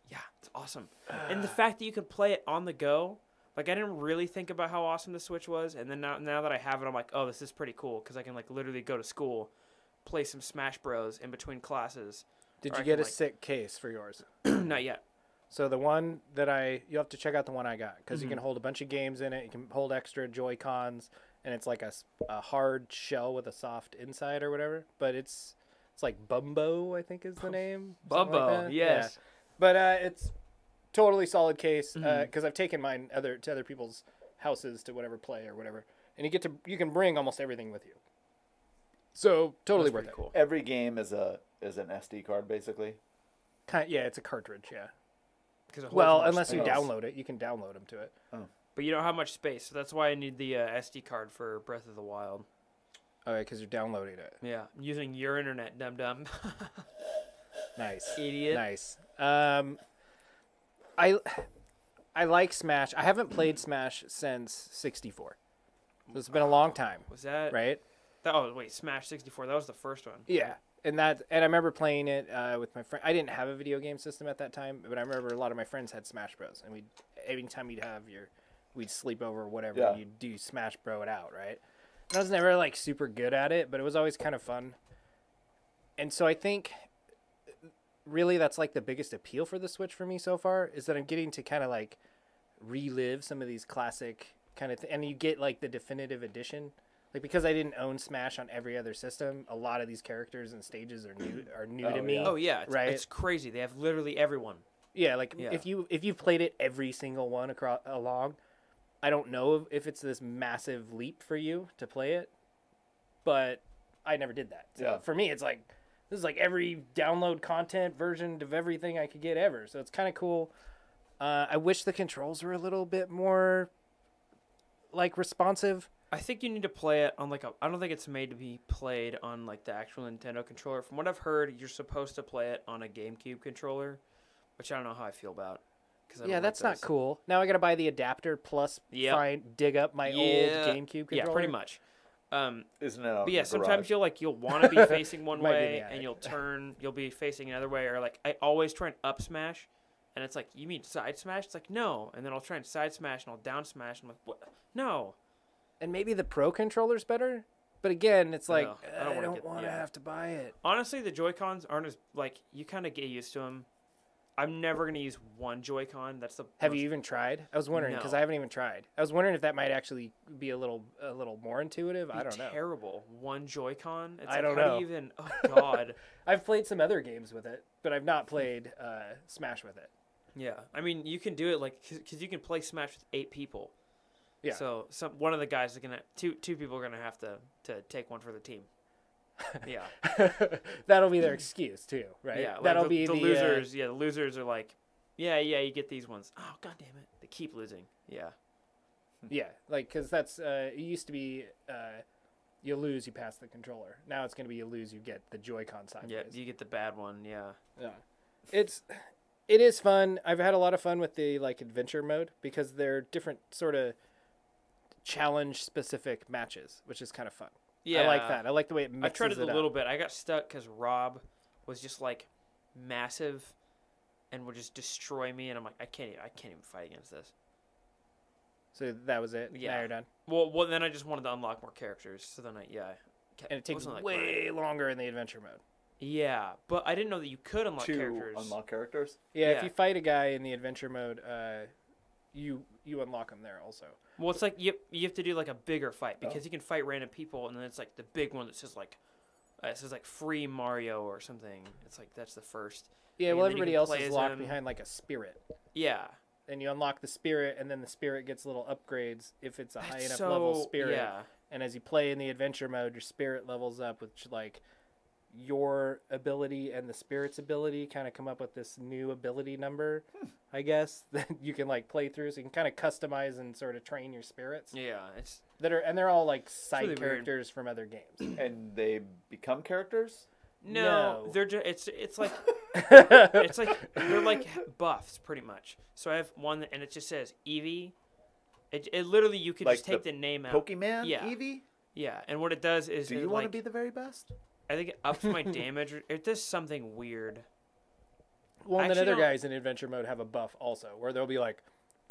Yeah, it's awesome, and the fact that you can play it on the go Like, I didn't really think about how awesome the Switch was, and then now that I have it, I'm like, oh, this is pretty cool, because I can, like, literally go to school, play some Smash Bros. In between classes. Did Or you I get can, a sick case for yours? Not yet. So the one that you'll have to check out the one I got, because you can hold a bunch of games in it. You can hold extra Joy-Cons, and it's like a hard shell with a soft inside or whatever. But it's like Bumbo, I think is the name. something like Bumbo, that. yes. Yeah. But it's totally solid case, because I've taken mine to other people's houses to whatever play or whatever, and you can bring almost everything with you. So totally That's worth pretty it. cool. Every game is an SD card, basically. Yeah, it's a cartridge. Yeah. 'Cause it holds Well, more unless you space. download it, you can download them to it. But you don't have much space, so that's why I need the SD card for Breath of the Wild. Oh, because you're downloading it. Yeah, I'm using your internet, dum-dum. Nice. Idiot. Nice. I like Smash. I haven't played Smash since 64. So it's been a long time, Was that... right? Oh, wait, Smash 64. That was the first one. Yeah. And I remember playing it with my friend. I didn't have a video game system at that time, but I remember a lot of my friends had Smash Bros. And anytime we'd sleep over or whatever, Yeah. and you'd do Smash Bro it out, right? And I was never like super good at it, but it was always kind of fun. And so I think really that's like the biggest appeal for the Switch for me so far, is that I'm getting to kind of like relive some of these classic kind of and you get like the definitive edition. Like, because I didn't own Smash on every other system, a lot of these characters and stages are new to me. yeah. Oh, yeah. right? It's crazy. They have literally everyone. Yeah, like Yeah. if you've played it every single one along, I don't know if it's this massive leap for you to play it, but I never did that. So Yeah. for me, it's like this is like every download content version of everything I could get ever. So it's kind of cool. I wish the controls were a little bit more like responsive. I think you need to play it on like I don't think it's made to be played on like the actual Nintendo controller. From what I've heard, you're supposed to play it on a GameCube controller, which I don't know how I feel about. Yeah, that's not cool. Now I got to buy the adapter plus dig up my old GameCube controller. Yeah, pretty much. Isn't it out But in yeah, the sometimes garage? you'll want to be facing one Might be in way the and attic. you'll be facing another way, or like I always try and up smash, and it's like, you mean side smash? It's like, no, and then I'll try and side smash and I'll down smash and I'm like, what? No. And maybe the Pro controller's better, but again, it's like No, I wanna don't get- want to have to buy it. Honestly, the Joy-Cons aren't as like you kind of get used to them. I'm never gonna use one Joy-Con. That's the Have most- you even tried? I was wondering because No. I haven't even tried. I was wondering if that might actually be a little more intuitive. I don't know. Terrible. One Joy-Con. It's I like, don't how know. Do you even? Oh God. I've played some other games with it, but I've not played Smash with it. Yeah. I mean, you can do it like because you can play Smash with 8 people. Yeah. So one of the guys is gonna two people are gonna have to take one for the team. Yeah. That'll be their excuse too, right? Yeah. Like That'll the, be the the losers. Yeah. The losers are like, yeah, you get these ones. Oh God damn it! They keep losing. Yeah. Yeah, like because that's it used to be you lose, you pass the controller. Now it's gonna be you lose, you get the Joy-Con sideways. Yeah. You get the bad one. Yeah. Yeah. It is fun. I've had a lot of fun with the like adventure mode because they're different sort of challenge specific matches, which is kind of fun. Yeah. I like that. I like the way it I mixes tried it a up. little bit. I got stuck because Rob was just like massive and would just destroy me, and I'm like, I can't even fight against this. So that was it. Yeah. Now you're done. Well, then I just wanted to unlock more characters. So then And it takes wasn't like way longer in the adventure mode. Yeah, but I didn't know that you could unlock To characters. unlock characters? Yeah, if Yeah. you fight a guy in the adventure mode, you unlock him there also. Well, it's like you have to do like a bigger fight because you can fight random people, and then it's like the big one that says like free Mario or something. It's like that's the first. Yeah, And well, then you everybody can else play is as locked him. behind like a spirit. Yeah. And you unlock the spirit, and then the spirit gets little upgrades if it's a high That's enough level so- spirit. Yeah. And as you play in the adventure mode, your spirit levels up, which like your ability and the spirit's ability kind of come up with this new ability number, I guess, that you can like play through. So you can kind of customize and sort of train your spirits. Yeah. It's They're all like side really weird. characters from other games. And they become characters? no, No. they're just it's like it's like they're like buffs pretty much. So I have one and it just says Eevee. It literally you could Like just take the the name out. Pokemon Yeah. Eevee? Yeah, and what it does is Do it, you want to like, be the very best? I think it ups my damage. It does something weird. Well, and then Actually, other don't- guys in adventure mode have a buff also, where they'll be like,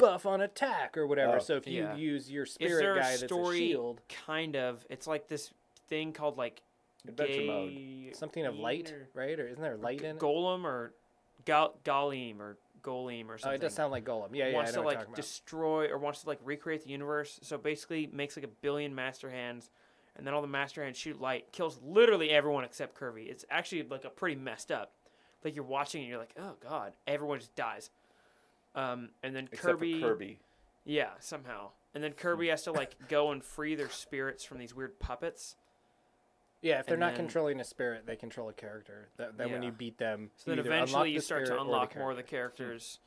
buff on attack or whatever. Oh. So if you Yeah. use your Is spirit there guy a that's a story? shield, Kind of. It's like this thing called like Adventure mode. gay something of light, or right? Or isn't there light in it? golem or Galim or Golem or Oh, something. it does sound like Golem. Yeah, yeah, I Wants know to what you're like talking about. destroy or wants to like recreate the universe. So basically makes like 1 billion master hands, and then all the master hands shoot light, kills literally everyone except Kirby. It's actually like a pretty messed up. Like you're watching and you're like, oh god, everyone just dies. And then Except for Kirby. yeah, somehow. And then Kirby has to like go and free their spirits from these weird puppets. Yeah, if they're and not then- controlling a spirit, they control a character. Then when Yeah. you beat them, So then you either unlock eventually you the start to spirit or the unlock more of the character. characters.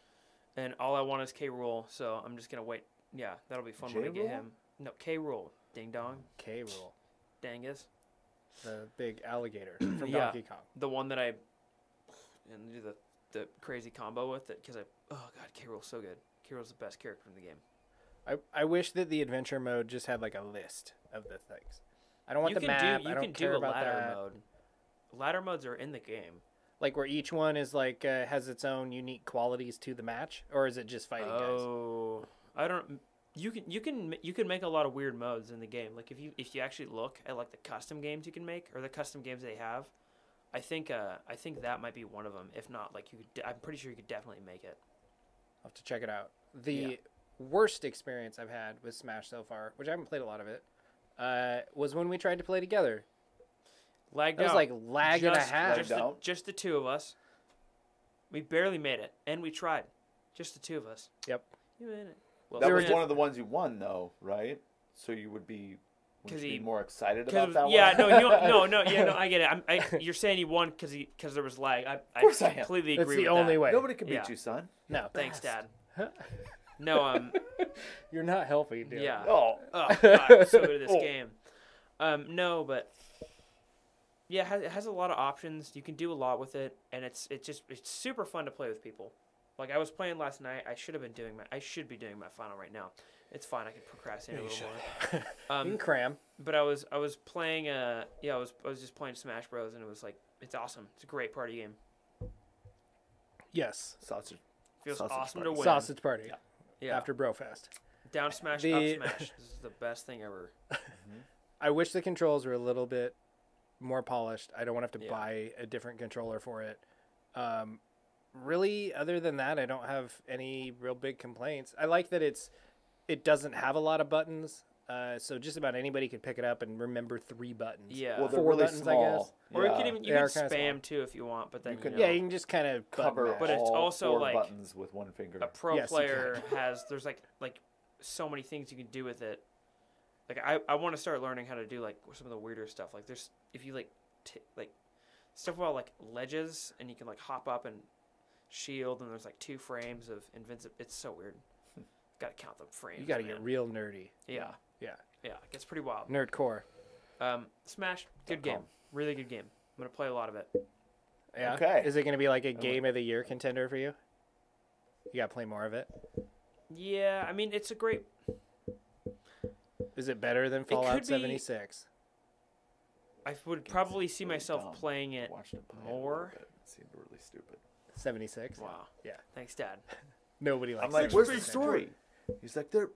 And all I want is K. Rool, so I'm just gonna wait. Yeah, that'll be fun when I get J-Rool? him. No, K. Rool. Ding dong. K Rool, Dangus. the big alligator from Yeah. Donkey Kong. The one that I and do the crazy combo with it because oh god, K. Rool's so good. K. Rool's the best character in the game. I wish that the adventure mode just had like a list of the things. I don't want the map. I don't care a about ladder that. mode. Ladder modes are in the game. Like where each one is like has its own unique qualities to the match, or is it just fighting guys? Oh, I don't. You can make a lot of weird modes in the game. Like if you actually look at like the custom games you can make or the custom games they have, I think that might be one of them. If not, like I'm pretty sure you could definitely make it. I'll have to check it out. The worst experience I've had with Smash so far, which I haven't played a lot of it, was when we tried to play together. Lagged That was out. like lag and a half. Lagged out? Just the two of us. We barely made it, and we tried. Just the two of us. Yep. You made it. Well, That were was just- one of the ones you won, though, right? So you would be, 'Cause be he- more excited 'cause about that yeah, one? no, I get it. You're saying he won because there was lag. I course I am. completely That's agree the with only that. way. Nobody can beat Yeah. you, son. No, Thanks, Dad. No, you're not helping, dude. yeah. Oh, Oh, God, I'm so good at this Oh. game. No, but yeah, it has a lot of options. You can do a lot with it, and it's super fun to play with people. Like I was playing last night. I should be doing my final right now. It's fine. I can procrastinate a little more. You can cram. But I was playing I was just playing Smash Bros, and it was like it's awesome. It's a great party game. Yes. sausage. Feels Sausage awesome party. to win. Sausage party. Yeah. After Brofest. Down smash, The- up smash. This is the best thing ever. I wish the controls were a little bit more polished. I don't want to have to Yeah. buy a different controller for it. Really, other than that, I don't have any real big complaints. I like that it doesn't have a lot of buttons, so just about anybody could pick it up and remember 3 buttons. Yeah. Well, they're 4 really buttons, small. I guess. Or yeah. you can even They are kinda spam small. too if you want, but then You can- Yeah, you can just kind of cover But it's all also 4 like buttons with one finger. a pro Yes, you player there's like so many things you can do with it. Like I want to start learning how to do like some of the weirder stuff. Like there's if you like stuff about like ledges and you can like hop up and shield and there's like 2 frames of invincible. It's so weird. Got to count the frames. You got to man. get real nerdy. Yeah. Yeah. Yeah, it gets pretty wild. Nerd core. Smash, good .com. game. Really good game. I'm going to play a lot of it. Yeah. Okay. Is it going to be like a game of the year contender for you? You got to play more of it. Yeah, I mean, it's a great... Is it better than could Fallout be- 76? I would probably see really myself dumb. playing it Watched him play it a more. little bit. It seemed really stupid. 76? Wow. Yeah. Thanks, Dad. Nobody likes I'm like, 76. where's the story? He's like, there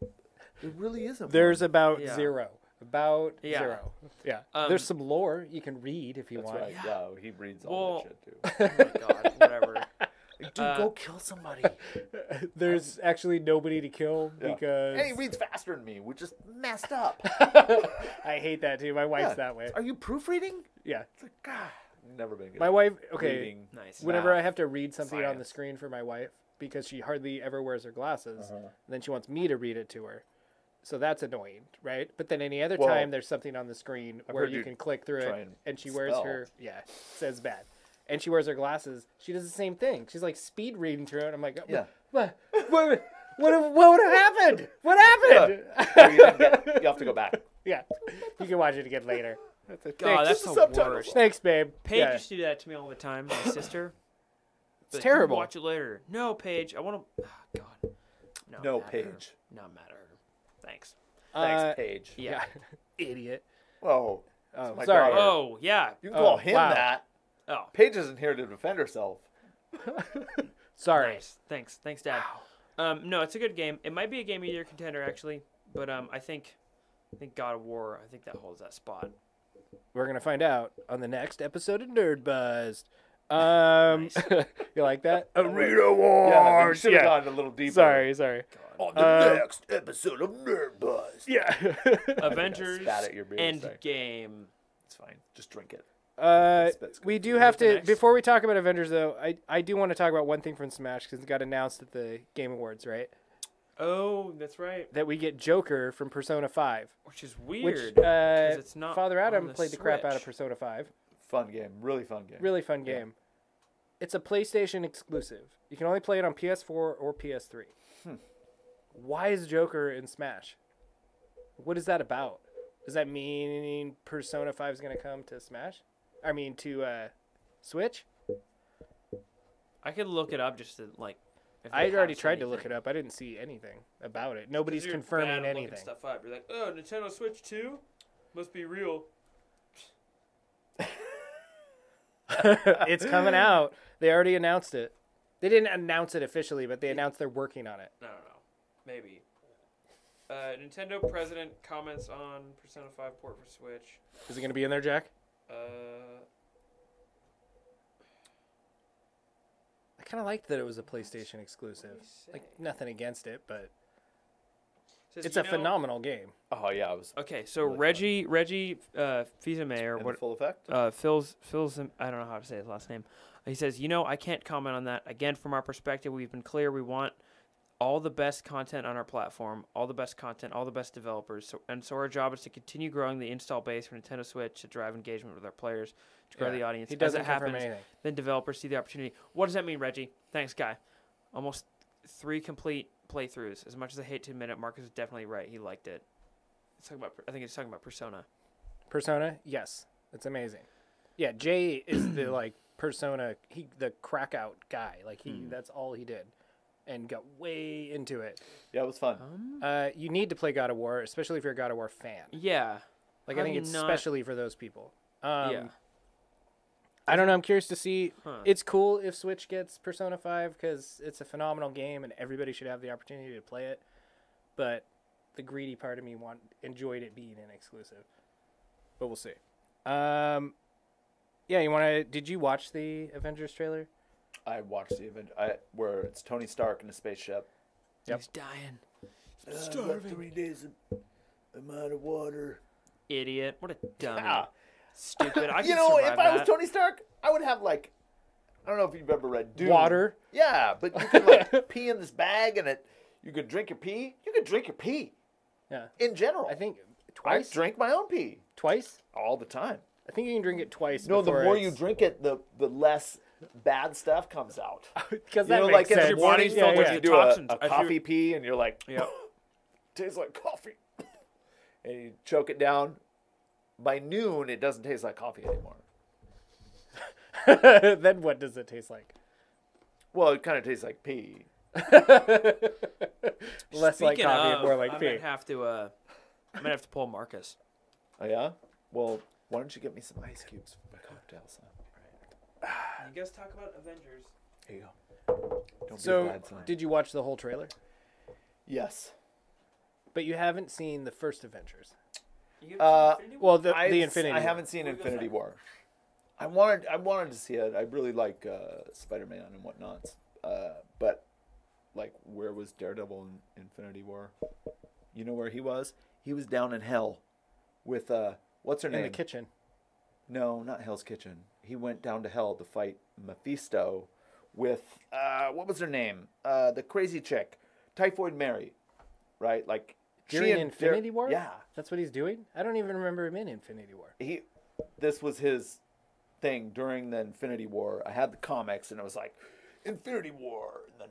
really isn't. There's one. about Yeah. 0. About Yeah. 0. Yeah. Um, There's some lore you can read if you That's want. right. Yeah, he reads all Well- that shit too. Oh my God, whatever. Like, dude, go kill somebody. There's actually nobody to kill Yeah. because And he reads faster than me, which is messed up. I hate that too. My wife's Yeah. that way. Are you proofreading? Yeah. It's like, God, never been good. My wife, okay, Reading. Nice. whenever math, I have to read something on the science. screen for my wife because she hardly ever wears her glasses, Uh-huh. and then she wants me to read it to her. So that's annoying, right? But then any other Well, time there's something on the screen I've where heard you you can click through try it, and and she wears spell. her says bad. And she wears her glasses. She does the same thing. She's like speed reading through it. I'm like, Yeah. what would have happened? What happened? Or you have to go back. Yeah, you can watch it again later. That's a God, that's Just the the subtitles. worst. Thanks, babe. Paige Yeah. used to do that to me all the time, my sister. It's terrible. Watch it later. No, Paige, I want to... God. No, mad at her. Paige. No, I'm mad at her. Thanks. Thanks, Paige. Yeah. Idiot. Oh, Oh, my sorry. daughter. Oh, yeah. you can call Oh, him wow. that. Oh, Paige isn't here to defend herself. Sorry. nice. Thanks, Dad. No, it's a good game. It might be a game of the year contender actually, but I think God of War. I think that holds that spot. We're gonna find out on the next episode of Nerdbuzzed. Nice. You like that? Arena Wars. Yeah, you should have gone a little deeper. Sorry. On the next episode of Nerdbuzzed. Yeah. Avengers Spat at your beer, sorry. Endgame. It's fine. Just drink it. We do have the to, next? before we talk about Avengers, though, I do want to talk about one thing from Smash, because it got announced at the Game Awards, right? Oh, that's right. That we get Joker from Persona 5. Which is weird. Which, 'cause it's not Father Adam on played the crap out of Switch. Persona 5. Fun game. Really fun game. Really fun game. It's a PlayStation exclusive. You can only play it on PS4 or PS3. Why is Joker in Smash? What is that about? Does that mean Persona 5 is going to come to Smash? I mean, to Switch? I could look it up just to like. if I they already have tried to look anything. it up. I didn't see anything about it. Nobody's 'Cause you're bad confirming at looking anything. Stuff up. You're like, oh, Nintendo Switch 2 must be real. It's coming out. They already announced it. They didn't announce it officially, but they announced they're working on it. I don't know. Maybe. Nintendo president comments on Persona 5 port for Switch. Is it going to be in there, Jack? Uh, I kind of liked that it was a PlayStation exclusive. Like, nothing against it, but says, it's you a know- phenomenal game. Oh, yeah. It was Okay, so Really Reggie Fils-Aimé, or in what? full effect. Phil's I don't know how to say his last name. He says, I can't comment on that. Again, from our perspective, we've been clear. We want all the best content on our platform, all the best content, all the best developers. So our job is to continue growing the install base for Nintendo Switch to drive engagement with our players, to grow the audience. He As doesn't it confirm happens, anything. then developers see the opportunity. What does that mean, Reggie? Thanks, guy. Almost 3 complete playthroughs. As much as I hate to admit it, Marcus is definitely right. He liked it. I think he's talking about Persona. Persona, yes, it's amazing. Yeah, Jay is the like Persona, the crack out guy. Like that's all he did, and got way into it. Yeah, it was fun. You need to play God of War, especially if you're a God of War fan. Yeah. Like How I think do it's you not- especially for those people. Yeah. I don't know. I'm curious to see. Huh. It's cool if Switch gets Persona 5 because it's a phenomenal game and everybody should have the opportunity to play it. But the greedy part of me enjoyed it being an exclusive. But we'll see. Yeah, did you watch the Avengers trailer? I watched the event where it's Tony Stark in a spaceship. Yep. He's dying. Starving. 3 days. I'm out of water. Idiot. What a dummy. Yeah. Stupid. I You can know, survive if I was that. Tony Stark, I would have like, I don't know if you've ever read Dune. Water. Yeah, but you can like pee in this bag and you could drink your pee. You could drink your pee Yeah. in general. I think I twice. drink my own pee Twice? all the time. I think you can drink it twice. No, the before more you drink it, the less bad stuff comes out. Because You that know, makes like in sense. the morning, filled when with you the do toxins. a If you- coffee pee and you're like, Yep. tastes like coffee. And you choke it down. By noon, it doesn't taste like coffee anymore. Then what does it taste like? Well, it kind of tastes like pee. Less like Speaking coffee of, and more like I pee. might have to pull Marcus. Oh, yeah? Well, why don't you get me some ice cubes for my cocktail, son? You guys talk about Avengers. Here you go. Don't be a So, bad son. did you watch the whole trailer? Yes. But you haven't seen the first Avengers. Well, the I Infinity. haven't seen Infinity War. I wanted to see it. I really like Spider-Man and whatnot. But like, where was Daredevil in Infinity War? You know where he was? He was down in hell with what's her in name? the kitchen. No, not Hell's Kitchen. He went down to hell to fight Mephisto with what was her name? The crazy chick, Typhoid Mary, right? Like During and Infinity War? Yeah, That's what he's doing? I don't even remember him in Infinity War. this was his thing during the Infinity War. I had the comics, and it was like Infinity War, and then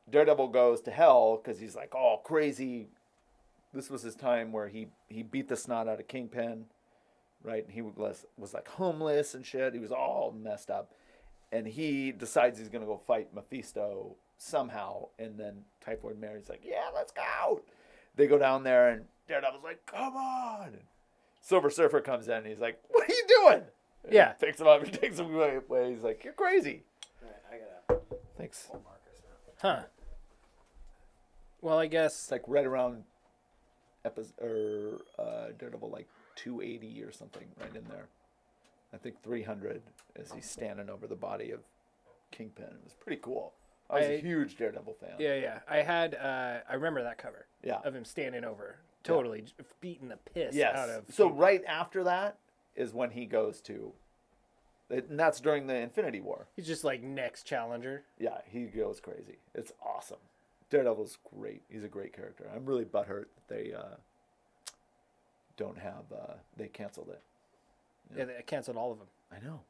Daredevil goes to hell because he's like all crazy. This was his time where he beat the snot out of Kingpin, right? And he was like homeless and shit. He was all messed up, and he decides he's gonna go fight Mephisto somehow. And then Typhoid Mary's like, "Yeah, let's go." They go down there, and Daredevil's like, "Come on!" And Silver Surfer comes in, and he's like, "What are you doing?" And Yeah. he picks him up and takes him away. He's like, "You're crazy." I gotta Thanks. pull Marcus now. Huh. Well, I guess It's like right around Daredevil, like 280 or something, right in there. I think 300 as he's standing over the body of Kingpin. It was pretty cool. I was a huge Daredevil fan. Yeah. I remember that cover. Yeah. Of him standing over, totally beating the piss Yes. out of. So right after that is when he goes to, and that's during the Infinity War. He's just like next challenger. Yeah, he goes crazy. It's awesome. Daredevil's great. He's a great character. I'm really butthurt that they don't have. They canceled it. Yeah, they canceled all of them. I know.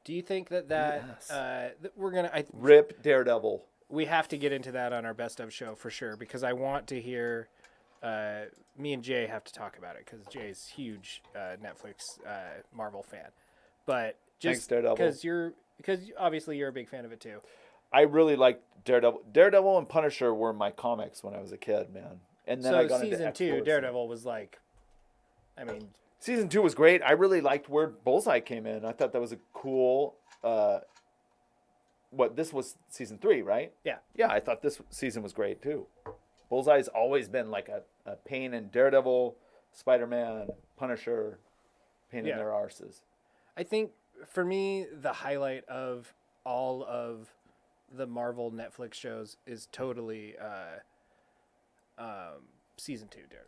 Do you think that Yes. that we're gonna Rip Daredevil. we have to get into that on our best of show for sure because I want to hear. Me and Jay have to talk about it because Jay's huge Netflix Marvel fan, but just Thanks, Daredevil. because obviously you're a big fan of it too. I really liked Daredevil. Daredevil and Punisher were my comics when I was a kid, man. And then I So got into season X-Force. 2, Daredevil was like, I mean, Season 2 was great. I really liked where Bullseye came in. I thought that was a cool. This was season 3, right? yeah, Yeah, I thought this season was great too. Bullseye's always been like a pain in Daredevil, Spider-Man, Punisher, pain in their arses. I think for me the highlight of all of the Marvel Netflix shows is totally season 2 Daredevil.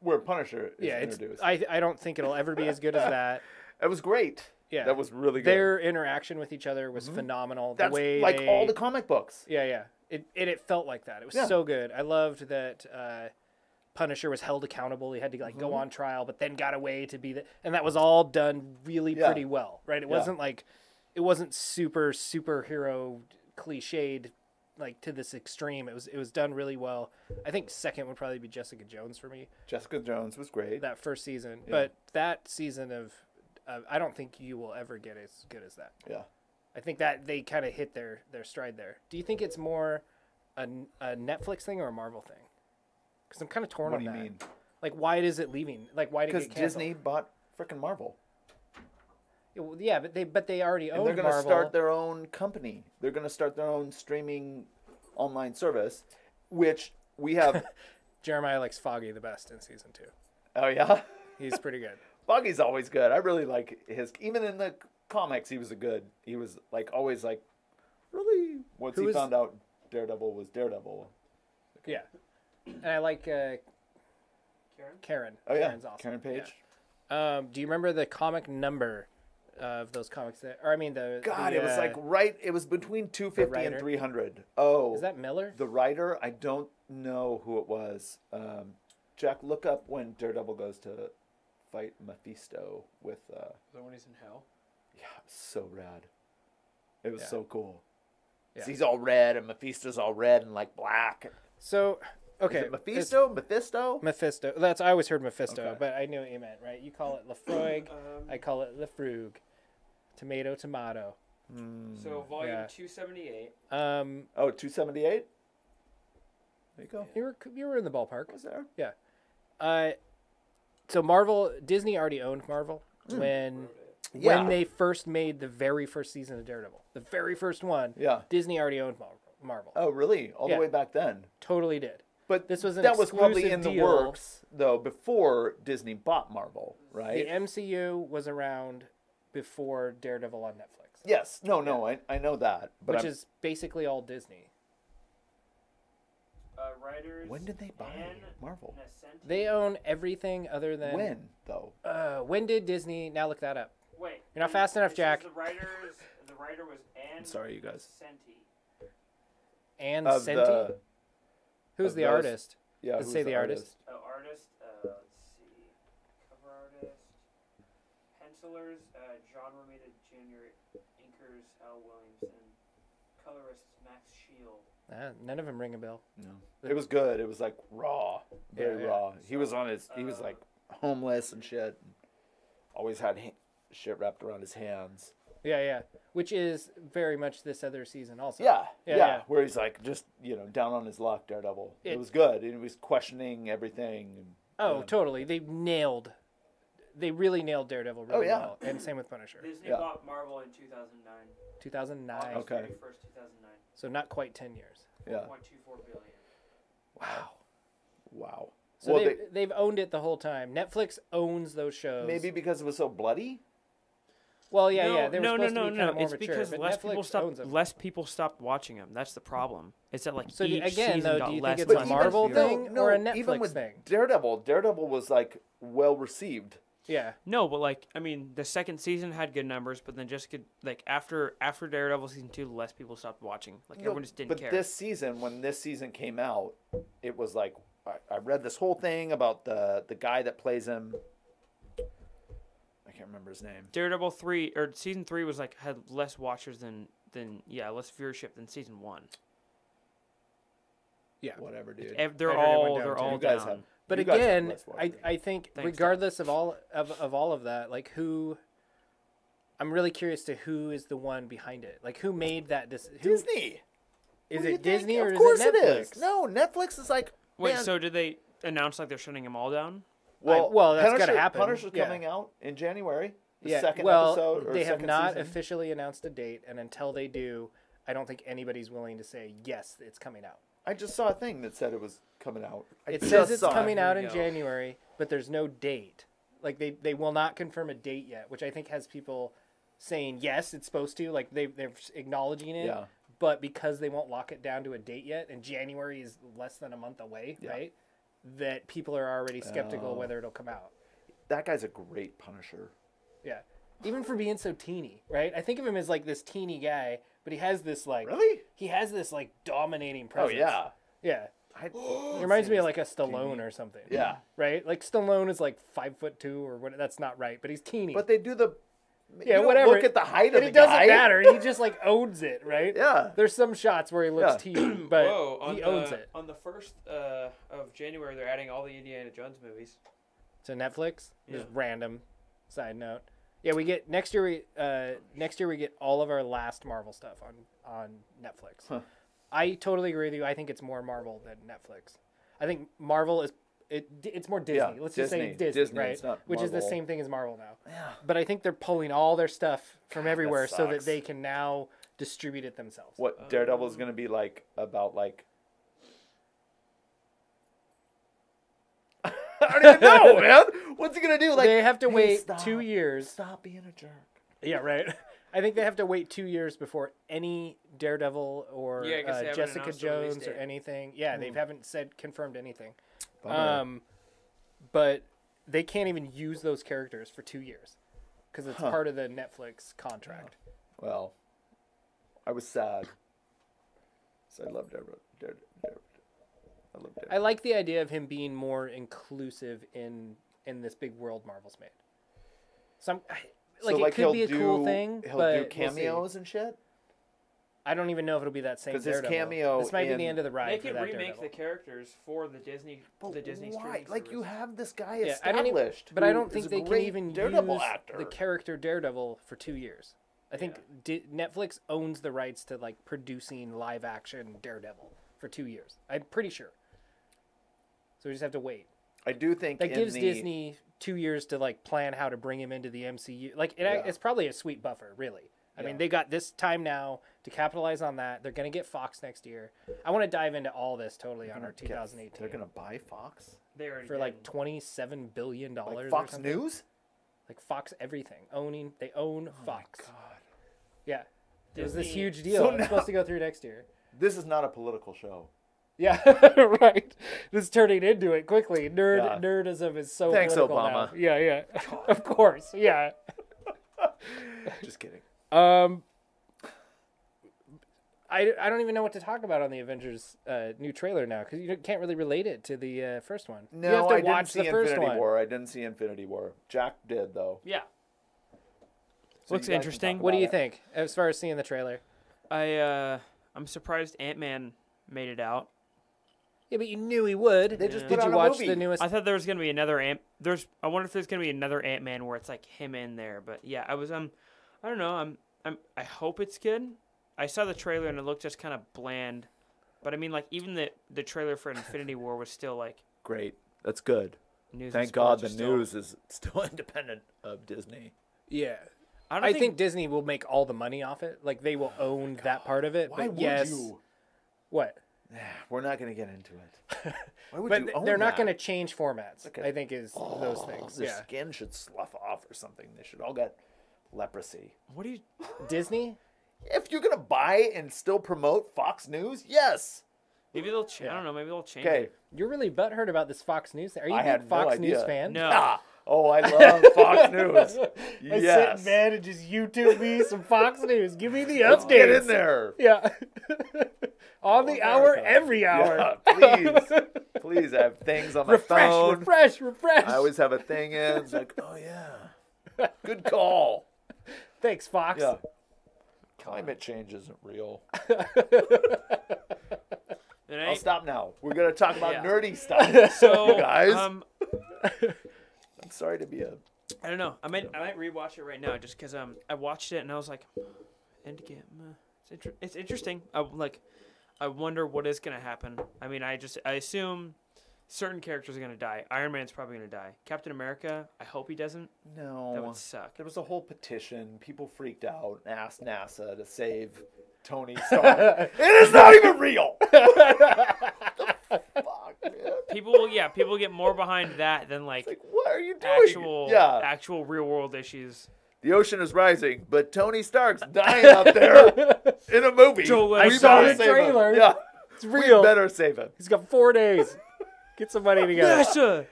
Where Punisher is Yeah, introduced. I don't think it'll ever be as good as that. It was great. Yeah, That was really good. Their interaction with each other was phenomenal. That's the way like they, all the comic books. Yeah. It felt like that. It was Yeah. so good. I loved that Punisher was held accountable. He had to like go on trial, but then got away to be and that was all done really Yeah. pretty well, right? It wasn't super superhero cliched like to this extreme. It was done really well. I think second would probably be Jessica Jones for me. Jessica Jones was great. That first season, but that season of I don't think you will ever get as good as that. Yeah. I think that they kind of hit their stride there. Do you think it's more a Netflix thing or a Marvel thing? Because I'm kind of torn What on do you that. mean? Like, why is it leaving? Like, why did it Because get canceled? Disney bought frickin' Marvel. Yeah, but they already And own they're going to Marvel. start their own company. They're going to start their own streaming online service, which we have. Jeremiah likes Foggy the best in season 2. Oh, yeah? He's pretty good. Foggy's always good. I really like his. Even in the comics, he was He was like always like, really. Once he found out Daredevil was Daredevil. Yeah, and I like Karen. Oh yeah, Karen's awesome. Karen Page. Yeah. Do you remember the comic number of those comics? God, it was like right. It was between 250 and writer? 300. Oh, Is that Miller? the writer? I don't know who it was. Jack, look up when Daredevil goes to fight Mephisto with. Is that when he's in hell? Yeah, it was so rad. It was Yeah. so cool. Yeah. He's all red, and Mephisto's all red and like black. So, okay. Is it Mephisto? Mephisto? Mephisto. I always heard Mephisto, Okay. but I knew what you meant, right? You call it Lefroig, I call it Lefrug. Tomato. So volume Yeah. 278. Oh, 278? There you go. You were in the ballpark. Was there? Yeah. So Disney already owned Marvel when Yeah. they first made the very first season of Daredevil. The very first one. Yeah. Disney already owned Marvel. Oh, really? All Yeah. the way back then? Totally did. But This was an that was probably in exclusive the deal. works, though, before Disney bought Marvel, right? The MCU was around before Daredevil on Netflix, Yes. No, I know that. But which is basically all Disney. Writers. when did they buy Marvel? They own everything other than When, though? When did Disney? Now look that up. Wait. You're not fast enough, it says Jack. The writer was Ann. Sorry, you guys. Senti. And Of Senti. the- Who's of the those- artist? Yeah, Does it who's say the artist? Oh, artist. Let's see. Cover artist. Pencilers. John Romita Jr. Inkers. Al Williamson. Colorist Max Shield. None of them ring a bell. No. It was good. It was like raw, very Yeah. raw. He was he was like homeless and shit. And always had shit wrapped around his hands. Yeah. Which is very much this other season also. Yeah. Where he's like just down on his luck, Daredevil. It was good. He was questioning everything. And, Oh, totally. They really nailed Daredevil really yeah. well. And same with Punisher. Disney Yeah. bought Marvel in 2009. 2009. August Okay. 31st, 2009. So not quite 10 years. Yeah. 4.24 billion. Wow. So Well, they've owned it the whole time. Netflix owns those shows. maybe because it was so bloody. Well, yeah, no, yeah. They were no, no, supposed no, to be no. kind of more It's mature, because but less Netflix people stopped watching them. That's the problem. It's that like So each again, season though, got do you less think it's a money. Marvel this year. thing or a Netflix even with thing? Daredevil was like well received. Yeah. No, but like I mean, the second season had good numbers, but then just like after Daredevil season 2, less people stopped watching. Like everyone just didn't care. But this season, when this season came out, it was like I read this whole thing about the guy that plays him. I can't remember his name. Daredevil 3 or season 3 was like had less watchers than less viewership than season 1. Yeah. Whatever, dude. They're I heard it all went down, too. all You guys down. have. But you guys have again, less watchers. I think Thanks, regardless of all of that, like who, I'm really curious to who is the one behind it. Like who made that decision? Disney. Is What do you it Disney think? or Of is course it Netflix? No, Netflix is like. Wait, man, so did they announce like they're shutting them all down? well, that's gotta Punisher- happen. Punisher's Yeah. coming out in January. The Yeah. second Well, episode. Or they have second not season. officially announced a date, and until they do, I don't think anybody's willing to say yes, it's coming out. I just saw a thing that said it was coming out. It just says it's saw it. coming out Here in we go. January, but there's no date. Like they will not confirm a date yet, which I think has people saying yes, it's supposed to. Like they're acknowledging it, Yeah. but because they won't lock it down to a date yet, and January is less than a month away, Yeah. right? That people are already skeptical Oh. whether it'll come out. That guy's a great Punisher. Yeah, even for being so teeny, right? I think of him as like this teeny guy, but he has this like Really? he has this like dominating Oh presence. yeah. Yeah. I, It reminds me of like a Stallone or something. Yeah. Right? Like Stallone is like 5'2" or what? That's not right, but he's teeny. But they do the. yeah, you don't whatever. Look at the height of and the it doesn't guy. matter. He just like owns it, right? Yeah. There's some shots where he looks Yeah. teeny, but Whoa, on he owns it. On the 1st of January, they're adding all the Indiana Jones movies. To Netflix, just Yeah. random side note. Yeah, we get next year. We get all of our last Marvel stuff on Netflix. Huh. I totally agree with you. I think it's more Marvel than Netflix. I think Marvel is it's more Disney. Yeah, Let's just say Disney, Disney, right? it's not Which is the Marvel. same thing as Marvel now. Yeah. But I think they're pulling all their stuff from everywhere so that sucks. they can now distribute it themselves. What Daredevil is going to be like about like. I don't even know, man. What's he gonna do? Like they have to "Hey, wait stop. 2 years. Stop being a jerk. Yeah, right. I think they have to wait 2 years before any Daredevil or Yeah, I guess they haven't Jessica announced a release Jones or date. anything. Yeah, they haven't confirmed anything. Bummer. But they can't even use those characters for 2 years because it's part of the Netflix contract. Well, I was sad. So I loved Daredevil. I loved Daredevil. I like the idea of him being more inclusive in this big world Marvel's made. It could be a cool thing, He'll but do we'll see. cameos and shit. I don't even know if it'll be that same 'Cause his Daredevil. cameo This might be the in- end of the ride They for could that remake Daredevil. the characters for the Disney Why? streaming Like you service. have this guy Yeah, I don't established. even, but I who don't is think a they can great even Daredevil use actor. the character Daredevil for 2 years. I think Netflix owns the rights to like producing live action Daredevil for 2 years. I'm pretty sure. So we just have to wait. I do think That in gives the, Disney 2 years to like plan how to bring him into the MCU. Like Yeah. it's probably a sweet buffer, really. I mean, they got this time now to capitalize on that. They're going to get Fox next year. I want to dive into all this totally on our 2018 They're gonna buy Fox. They already for did. like $27 billion. Like or Fox something. News. Like Fox everything. They own Fox. God. Yeah. It was this Disney- huge deal. So It's now- supposed to go through next year. This is not a political show. Yeah, right. This is turning into it quickly. Yeah. Nerdism is so Thanks, political Obama. now. Yeah, yeah. Of course. Yeah. Just kidding. I don't even know what to talk about on the Avengers new trailer now because you can't really relate it to the first one. No, you have to I didn't watch see the first Infinity one. War. I didn't see Infinity War. Jack did though. Yeah. So Looks you guys can interesting. talk What do about you it. think as far as seeing the trailer? I'm surprised Ant-Man made it out. Yeah, but you knew he would. They just Did put you out a watch movie. the newest? I thought there was gonna be another I wonder if there's gonna be another Ant-Man where it's like him in there. But yeah, I don't know. I hope it's good. I saw the trailer and it looked just kind of bland. But I mean, like even the trailer for Infinity War was still like Great. That's good. news. Thank and God sports the are still- news is still independent of Disney. Yeah. I don't I think Disney will make all the money off it. Like they will own that part of it. Why but would yes, you? What? We're not going to get into it. Why would But you own they're not that? going to change formats. Okay. I think is those things. Their Yeah. skin should slough off or something. They should all get leprosy. What do you? Disney. If you're going to buy and still promote Fox News, yes. Maybe they'll. I don't know. Maybe they'll change Okay. it. You're really butthurt about this Fox News thing. Are you I a had big no Fox idea. News fan? No. Ah, oh, I love Fox News. I sit Yes. in bed and just YouTube me some Fox News. Give me the Let's updates. get in there. Yeah. On the hour, America. every hour. Yeah, please. Please, I have things on my phone. refresh. I always have a thing in. It's like, oh, yeah. Good call. Thanks, Fox. Yeah. Climate change isn't real. It I'll ain't- stop now. We're going to talk about Yeah. nerdy stuff. So You guys. um, I'm sorry to be a... I don't know. I might rewatch it right now just because I watched it and I was like, Endgame. It's interesting. I wonder what is gonna happen. I mean, I assume certain characters are gonna die. Iron Man's probably gonna die. Captain America, I hope he doesn't. No. That would suck. There was a whole petition. People freaked out and asked NASA to save Tony Stark. It is not even real. Fuck, man. People will get more behind that than like Like, what are you doing? actual real world issues. The ocean is rising, but Tony Stark's dying out there in a movie. I We saw better the save him. trailer. Yeah, It's real. we better save him. He's got 4 days. Get some money together. NASA.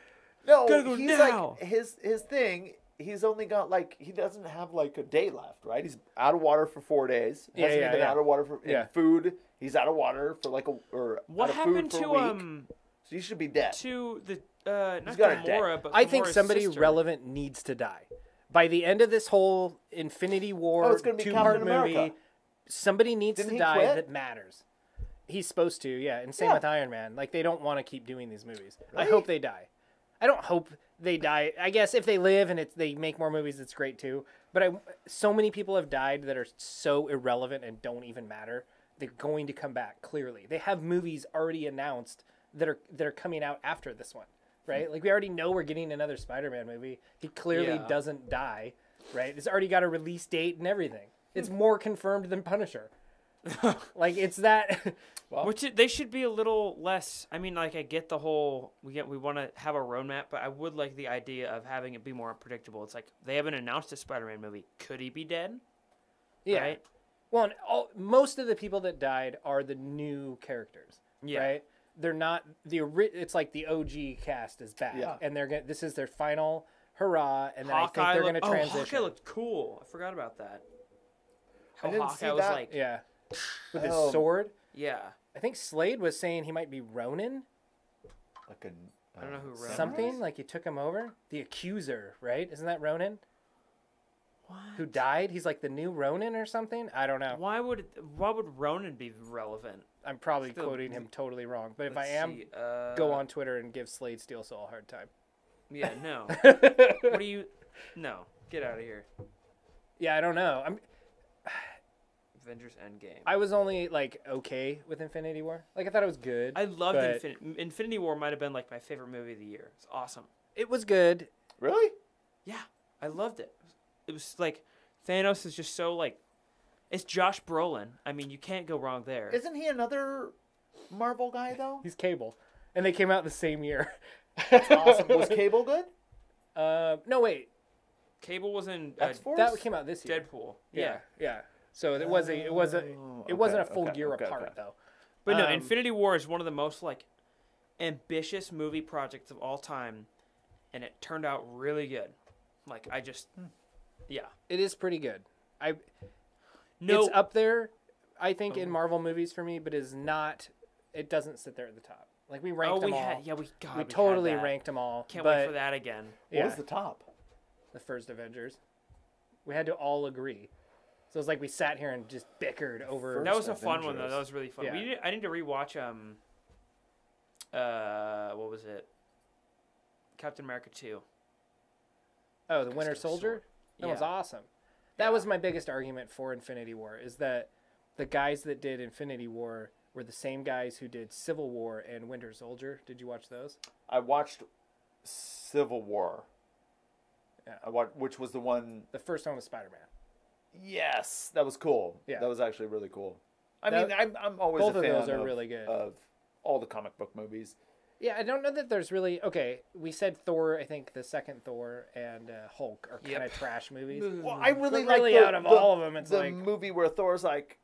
No, Gotta go he's now. like his thing. He's only got he doesn't have like a day left, right? He's out of water for 4 days. Yeah, Hasn't yeah, been yeah. out of water for Yeah. food. He's out of water for What out of happened food to for a week. So he should be dead. the not got a debt. Gamora, but I think Gamora's somebody sister. relevant needs to die. By the end of this whole Infinity War it's gonna be 2-part Captain movie, America. somebody needs Didn't to he die quit? that matters. He's supposed to, yeah. And same Yeah. with Iron Man. Like, they don't want to keep doing these movies. I Really? hope they die. I don't hope they die. I guess if they live and they make more movies, it's great too. But so many people have died that are so irrelevant and don't even matter. They're going to come back, clearly. They have movies already announced that are coming out after this one, right? Like, we already know we're getting another Spider-Man movie. He clearly Yeah. doesn't die, right? It's already got a release date and everything. It's more confirmed than Punisher. Like, it's that... They should be a little less. I mean, like, I get the whole we want to have a roadmap, but I would like the idea of having it be more unpredictable. It's like they haven't announced a Spider-Man movie. Could he be dead? Yeah. Right? Well, and most of the people that died are the new characters, Yeah. right? They're not it's like the OG cast is back, Yeah. and this is their final hurrah, and then I think they're going to transition. Hawkeye looked cool. I forgot about that. I How didn't Hawkeye see was that. like, Yeah, with his Oh. sword. yeah. I think Slade was saying he might be Ronin, Like a I don't know who Ronin something like he took him over. The Accuser, right? Isn't that Ronin? What? Who died? He's like the new Ronin or something. I don't know. Why would Ronan be relevant? I'm probably Still- quoting him totally wrong, but if I Let's am, see, go on Twitter and give Slade Steel Soul a hard time. Yeah, no. What do you? No, get out of here. Yeah, I don't know. Avengers Endgame. I was only like okay with Infinity War. Like, I thought it was good. I loved but Infinity War. Might have been like my favorite movie of the year. It's awesome. It was good. Really? Yeah, I loved it. It was like Thanos is just so like, it's Josh Brolin. I mean, you can't go wrong there. Isn't he another Marvel guy though? He's Cable, and they came out the same year. That's awesome. Was Cable good? No, wait, Cable was in X-Force? that came out this year. Deadpool. Yeah, yeah. So it wasn't a full year apart though. But no, Um, Infinity War is one of the most like ambitious movie projects of all time, and it turned out really good. Like I just, yeah. It is pretty good. No, It's up there, I think, in Marvel movies for me, but is not. It doesn't sit there at the top. Like, we ranked them all. We totally ranked them all. Can't but wait for that again. What Yeah, was the top? the first Avengers. We had to all agree. So it's like we sat here and just bickered over. That was a fun one though. Avengers. That was really fun. Yeah. I need to rewatch what was it? Captain America 2. Oh, the Winter Got a Soldier? sword. That was Yeah. awesome. That was my biggest argument for Infinity War, is that the guys that did Infinity War were the same guys who did Civil War and Winter Soldier. Did you watch those? I watched Civil War. Yeah. Which was the one. The first one was Spider-Man. Yes, that was cool. Yeah. That was actually really cool. I That- mean, I'm always both a of fan those are really good. of all the comic book movies. Yeah, I don't know that there's really... Okay, we said Thor, I think the second Thor, and Hulk are kind of trash movies. Well, I really But really like out of all of them, it's the like... movie where Thor's like,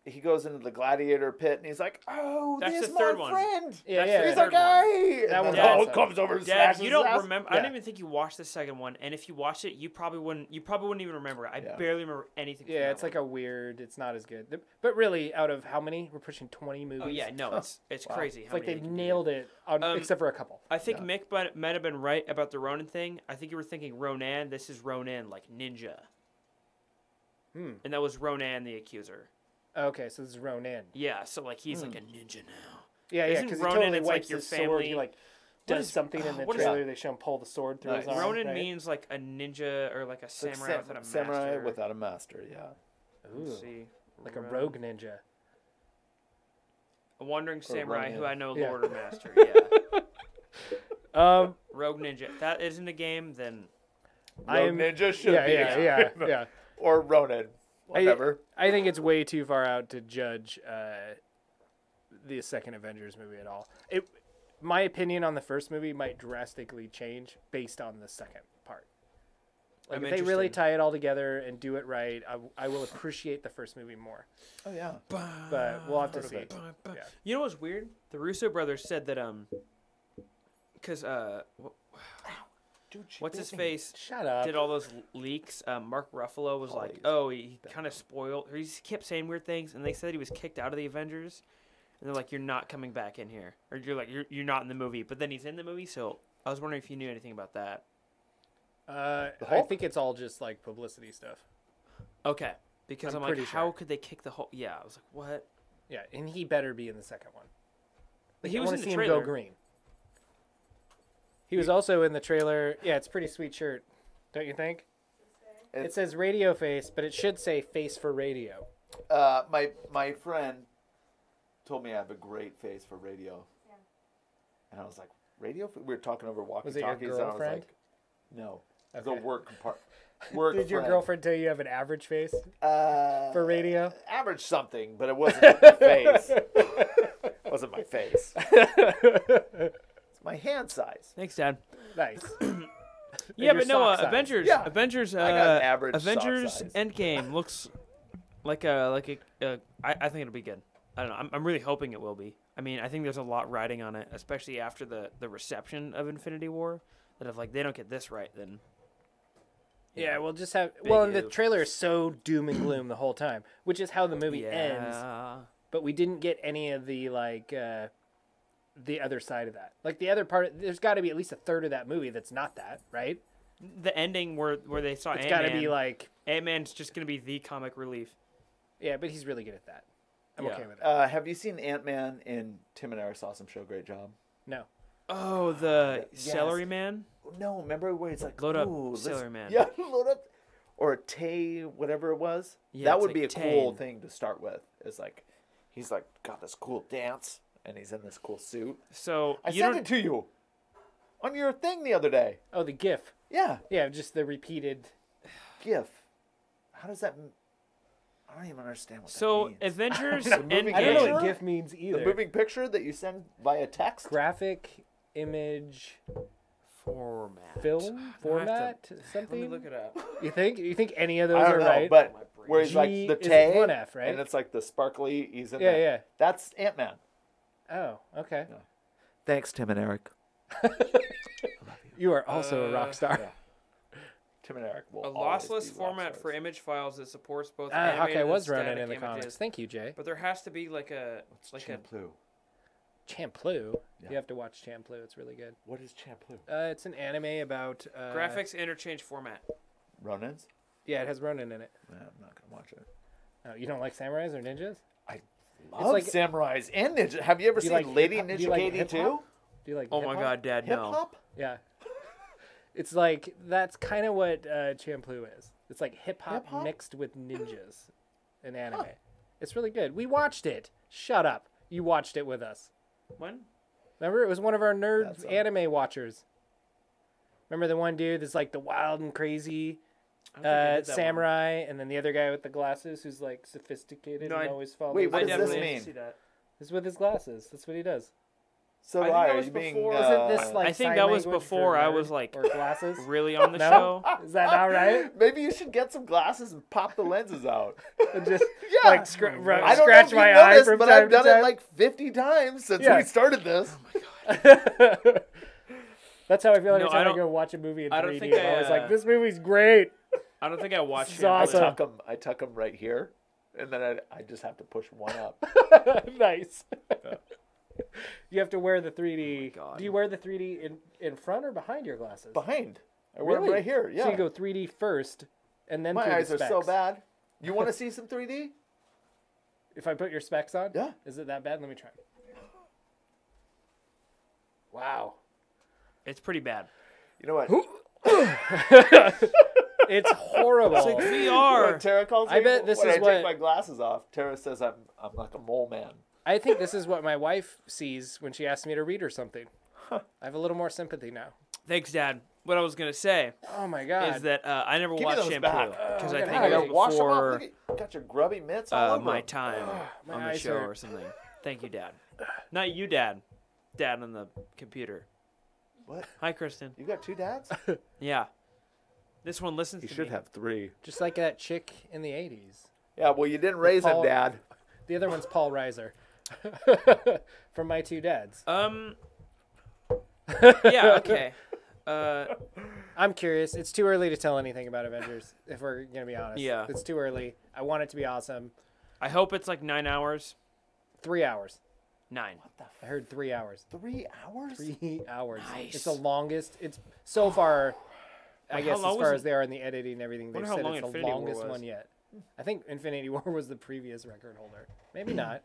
he goes into the gladiator pit and he's like, "Oh, That's this the is third my one. friend." Yeah, That's yeah. the He's third like, one. "Hey!" That And was then the Hulk awesome. comes over and Dad, smashes you his don't ass. remember. I don't even think you watched the second one, and if you watched it, you probably wouldn't even remember it. I barely remember anything. From Yeah, that it's like one. a weird... It's not as good. But really, out of how many? We're pushing 20 movies. Oh yeah, no, it's crazy. It's like they nailed it, except for a couple. I think Mick might have been right about the Ronin thing. I think you were thinking Ronan. This is Ronan, like ninja. And that was Ronan the Accuser. Okay, so this is Ronin. Yeah, so like he's like a ninja now. Yeah, Isn't because Ronin, he totally it's like wipes your his sword. family- He like What does is- something in the what is trailer. They show him pull the sword through his arm. Ronin right? means like a ninja or like a It's like samurai without a master. samurai without a master. Yeah. Ooh, Let's see. like a rogue ninja. A wandering samurai Ronin. who I know Yeah. lord or master. Yeah. Um, Rogue ninja. If that isn't a game, then Rogue Ninja should yeah, be. yeah. Or Ronin. Whatever. I think it's way too far out to judge the second Avengers movie at all. My opinion on the first movie might drastically change based on the second part. Like I'm if they really interested. tie it all together and do it right, I will appreciate the first movie more. Oh yeah. But we'll have to see. Yeah. You know what's weird? The Russo brothers said that because Dude, she what's bit his me. face Shut up. did all those leaks. Mark Ruffalo was like, Please. oh, he kind of spoiled. Or he just kept saying weird things, and they said he was kicked out of the Avengers. And they're like, you're not coming back in here, or you're like, you're not in the movie. But then he's in the movie, so I was wondering if you knew anything about that. I Hulk? think it's all just like publicity stuff. Okay, because I'm I'm like, pretty how sure. could they kick the whole? Yeah, I was like, what? Yeah, and he better be in the second one. Like, He I was want in to the see him go trailer. green. He was also in the trailer. Yeah, it's a pretty sweet shirt, don't you think? It says radio face, but it should say face for radio. My friend told me I have a great face for radio. Yeah. And I was like, radio? We were talking over Was it your walkie-talkies, and I was girlfriend? like, no. Okay. The work work Did your friend. girlfriend tell you have an average face for radio? Average something, but it wasn't my face. Wasn't my face. It's my hand size. Thanks, Dad. Nice. Yeah, your but no, sock size. Avengers. Yeah. Avengers. I got an average sock Avengers size. Endgame looks like a. I think it'll be good. I don't know. I'm really hoping it will be. I mean, I think there's a lot riding on it, especially after the reception of Infinity War. That if like they don't get this right, then Yeah, we'll just have. Big Well, and the oof. trailer is so doom and gloom the whole time, which is how the movie ends. yeah. But we didn't get any of the the other side of that. Like the other part, there's got to be at least a third of that movie that's not that, right? The ending where they saw It's Ant-Man. got to be like, Ant-Man's just gonna be the comic relief. yeah, but he's really good at that. I'm Yeah. okay with that. Have you seen Ant-Man in Tim and Eric's Awesome Show? Great job. No. Oh, the Yes. Celery Man. No, remember where it's like, Load up, "Ooh, let's-" Celery Man. Yeah, load up. Or a Tay, whatever it was. Yeah, that it's would like be a cool Tane. thing to start with. It's like, he's like got this cool dance, and he's in this cool suit. So I you sent don't. it to you on your thing the other day. Oh, the GIF. Yeah, Yeah, just the repeated. GIF. How does that? I don't even understand what So that means. Avengers moving I don't know Endgame. what Sure. GIF means The either. moving picture that you send via text. Graphic, image, Format. film, Now I have format, to- Let something. me look it up. You think? You think any of those I are don't know, right? but My brain. where he's like G the is Tay, one F, right? and it's like the sparkly. He's in Yeah, there. yeah. That's Ant-Man. Oh, okay. Thanks, Tim and Eric. You are also a rock star. Tim and Eric will A always lossless be format rock for stars. image files that supports both Ah, animated Hawkeye and was running static in the images. comics. Thank you, Jay. But there has to be like a Champloo. Champloo. Yeah. You have to watch Champloo. It's really good. What is Champloo? It's an anime about graphics interchange format. Ronins? Yeah, it has Ronin in it. Nah, I'm not gonna watch it. Oh, you don't like samurais or ninjas? I love like- samurais and ninja. Have you ever Do you seen like Lady hip-hop? Do Ninja you like Katie hip-hop? 2? Do you like? Oh my hip-hop? God, Dad, Hip no. hop? Yeah. It's like that's kind of what Champloo is. It's like hip hop Hip-hop? mixed with ninjas in anime. It's really good. We watched it. Shut up. You watched it with us. When? Remember, it was one of our nerd That's anime watchers. Remember the one dude that's like the wild and crazy I don't think I did that samurai, and then the other guy with the glasses who's like sophisticated No, and I- always follows. Wait, one. what I does this definitely mean? didn't see that. It's with his glasses. That's what he does. So I think why that are was you being? before- Isn't this like I think sign that was language before for I nerd was, like, or glasses? really on the No? show. Is that not right? Maybe you should get some glasses and pop the lenses out. And just Yeah. like I don't know scratch if you my eye noticed, from but time I've to done time. it like 50 times since Yeah. we started this. That's how I feel No, anytime I don't- go watch a movie in 3D. I don't think I'm always I, like, this movie's great. I don't think I watched This it. is awesome. I tuck them right here, and then I just have to push one up. Nice. You have to wear the 3D. God. Do you wear the 3D in front or behind your glasses? Behind. I wear them Really? right here. Yeah. So you go 3D first, and then My through eyes the are so specs. bad. You want to see some 3D? If I put your specs on? Yeah. Is it that bad? Let me try. Wow. It's pretty bad. You know what? It's horrible. It's like What VR. Tara calls me I bet this when is I what- take my glasses off. Tara says I'm like a mole man. I think this is what my wife sees when she asks me to read her something. I have a little more sympathy now. Thanks, Dad. What I was gonna say Oh my god. is that I never Give me watched those Shampoo back. because Oh, I God, think I I it gotta was wash them off. before Look at, you got your grubby mitts all over my 'em. time my on the eyes show hurt. or something. Thank you, Dad. Not you, Dad. Dad on the computer. What? Hi, Kristen. You got two dads? Yeah. This one listens You to should me. have three. Just like that chick in the 80s. Yeah, well, you didn't raise him, Paul- Dad. The other one's Paul Reiser. From My Two Dads. Yeah. Okay. I'm curious. It's too early to tell anything about Avengers, if we're going to be honest. Yeah. It's too early. I want it to be awesome. I hope it's like 9 hours. 3 hours. 9. I heard 3 hours. 3 hours? 3 hours. Nice. It's the longest. It's so far, I How guess, as long far was as they are in the editing and everything, they've Wonder how said long it's the Infinity War longest was. one yet. I think Infinity War was the previous record holder. Maybe not.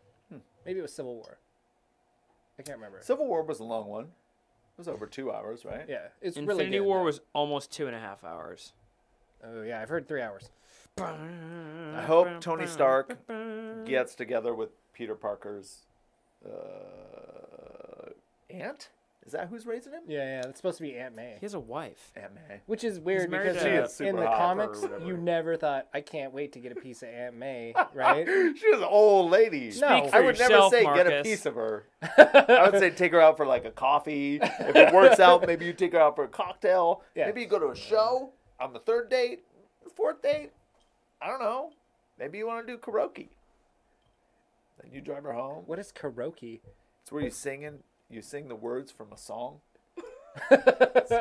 Maybe it was Civil War. I can't remember. Civil War was a long one. It was over 2 hours, right? Yeah, it's really Infinity good, War though. was almost 2.5 hours. Oh yeah, I've heard 3 hours. I hope Tony Stark gets together with Peter Parker's aunt. Is that who's raising him? Yeah, yeah. It's supposed to be Aunt May, He has a wife. Aunt May. which is weird married because to- She is in super the hot or comics whatever. you never thought I can't wait to get a piece of Aunt May, right? She was an old lady. No. Speak for I would yourself, never say get a Marcus. piece of her. I would say take her out for like a coffee. If it works out, maybe you take her out for a cocktail. Yeah. Maybe you go to a show on the third date, the fourth date. I don't know. Maybe you want to do karaoke. Then you drive her home. What is karaoke? It's where you sing the words from a song. It's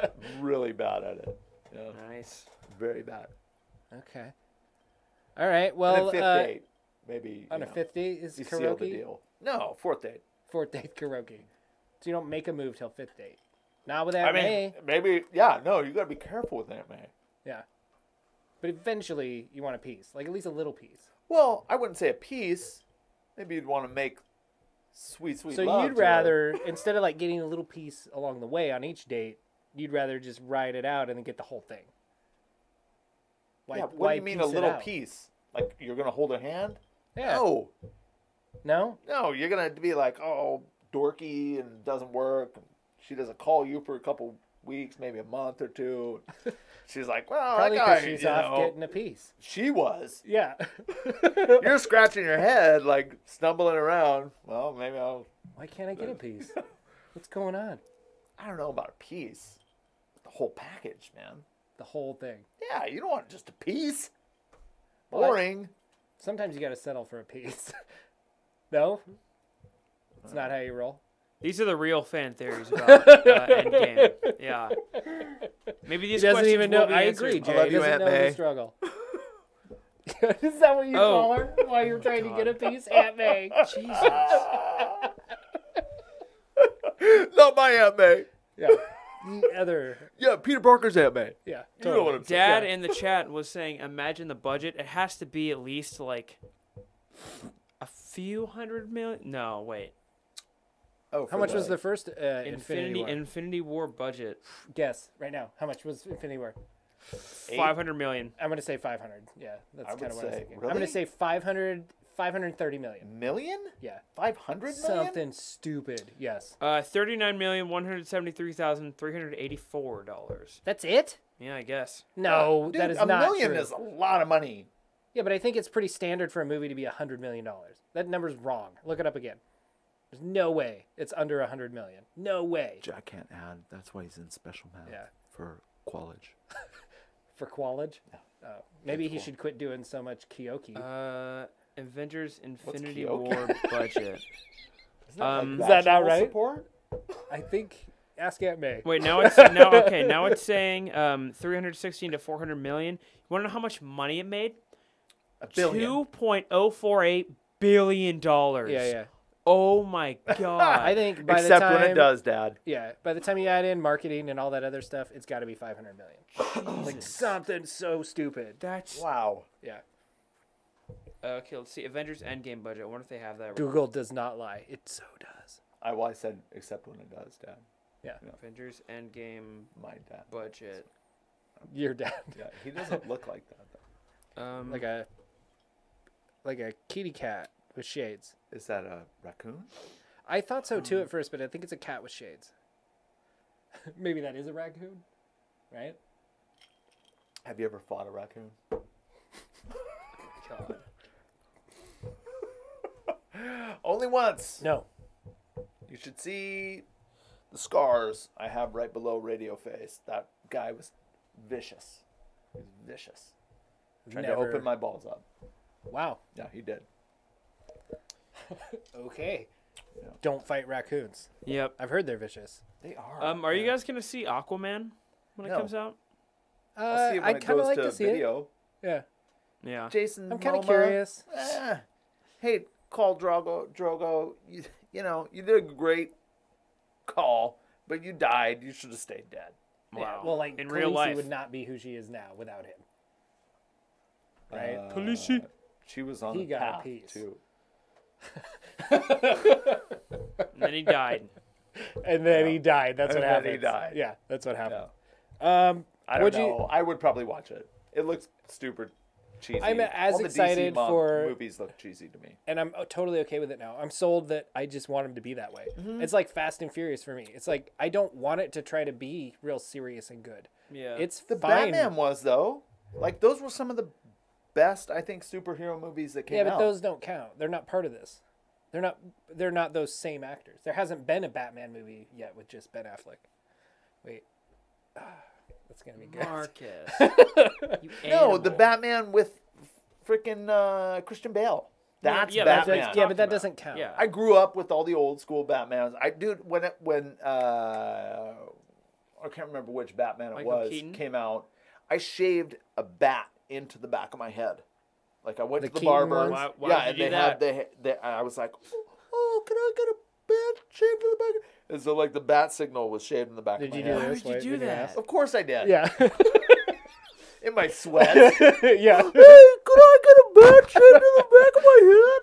really bad at it. Yeah, Nice. very bad. Okay. All right. And Well, a fifth date, maybe. on you a know, fifth date is you seal the karaoke. deal. No, fourth date. Fourth date karaoke. So you don't make a move till fifth date. Not with I Aunt mean, May. maybe. Yeah, no, you got to be careful with Aunt May. Yeah. But eventually you want a piece, like at least a little piece. Well, I wouldn't say a piece. Maybe you'd want to make sweet So love you'd to her. rather, instead of like getting a little piece along the way on each date, you'd rather just ride it out and then get the whole thing. Why, Yeah, what why do you mean a piece it little out? piece? Like you're gonna hold her hand? Yeah. No, No? no, you're gonna be like, oh, dorky and it doesn't work. And she doesn't call you for a couple weeks, maybe a month or two. She's like, well, Probably that guy, because she's you off know, getting a piece. she was. Yeah. You're scratching your head, like stumbling around. Well, maybe I'll. Why can't I get a piece? What's going on? I don't know about a piece. The whole package, man. The whole thing. Yeah, you don't want just a piece. What? Boring. Sometimes you got to settle for a piece. No? It's not how you roll. These are the real fan theories about Endgame. Yeah. Maybe He these doesn't questions even know. will be I answered. agree, I Jay. love He you, doesn't Aunt know May. the struggle. Is that what you Oh. call her while you're trying to get a piece? Aunt May. Jesus. Not my Aunt May. Yeah. The other. Yeah, Peter Parker's Aunt May. Yeah. You know what I'm saying. Dad Yeah. in the chat was saying, imagine the budget. It has to be at least like a few hundred million. No, wait. Oh, How much was the first Infinity War? Infinity War budget? Guess right now. How much was Infinity War? 500 million. I'm going to say 500. Yeah, that's I would kind of what I was say- thinking. I'm really? going to say 530 million. million? Yeah. 500 million? Something stupid. Yes. $39,173,384. That's it? Yeah, I guess. No, Dude, that is a not million true. is a lot of money. Yeah, but I think it's pretty standard for a movie to be $100 million. That number's wrong. Look it up again. There's no way it's under 100 million. No way. Jack can't add. That's why he's in special math. Yeah. For college. For college? Yeah. Oh, maybe he cool. should quit doing so much Kyoki. Avengers Infinity Kyoki? War budget. Isn't that Is that not vaginal right? Support? I think ask Aunt May. Wait, now it's saying 316 to 400 million. You want to know how much money it made? $1 billion. $2.048 billion. Yeah. Oh my god. I think by Except the time when it does, Dad. Yeah, by the time you add in marketing and all that other stuff, it's got to be 500 million. Like something so stupid. That's Wow. Yeah. okay. Let's see. Avengers Endgame budget. I wonder if they have that. Google does not lie. It so does. I said except when it does, Dad. Avengers Endgame My dad. budget. Your dad. Yeah, he doesn't look like that though. Like a kitty cat with shades. Is that a raccoon? I thought so too at first, but I think it's a cat with shades. Maybe that is a raccoon, right? Have you ever fought a raccoon? God. Only once. No. You should see the scars I have right below radio face. That guy was vicious. He was vicious. Tried to Never- open my balls up. Wow. Yeah, he did. Okay. Yeah. Don't fight raccoons. Yep. I've heard they're vicious. They are. Are you guys gonna see Aquaman when it No. comes out? I'll see it when I'd it kind of goes like to to see video. it. Yeah. Yeah. Jason I'm kind of Momoa, curious. Hey, call Drogo. You know, you did a great call, but you died. You should have stayed dead. Yeah. Wow. Well, like in real Khaleesi life. would not be who she is now without him. Right? Khaleesi. She was on He the got a path piece. too. And then he died. And then he died. That's And what then happened. he died. Yeah, that's what happened. I don't Would know. you- I would probably watch it. It looks super cheesy. I'm as All the excited DC for- movies look cheesy to me. And I'm totally okay with it now. I'm sold that I just want him to be that way. It's like Fast and Furious for me. It's like I don't want it to try to be real serious and good. Yeah. It's The fine. Batman was though. Like those were some of the best I think superhero movies that came Yeah, out. but those don't count. They're not part of this. They're not those same actors. There hasn't been a Batman movie yet with just Ben Affleck. Wait. That's going to be good. Marcus. You No, the animal. Batman with freaking Christian Bale. That's yeah, that's- Batman. Yeah, but that about. doesn't count. Yeah. I grew up with all the old school Batmans. I can't remember which Batman it Michael was Keaton? came out. I shaved a bat into the back of my head. Like I went The to the Keaton barber. ones? Why Yeah, did you and do that? I was like, oh, can I get a bat shaved in the back? And so like the bat signal was shaved in the back Did of my you do head. Why this? would you Wait, do did you that? ask? Of course I did. Yeah. In my sweats. yeah. Hey, could I get a bat shaved in the back of my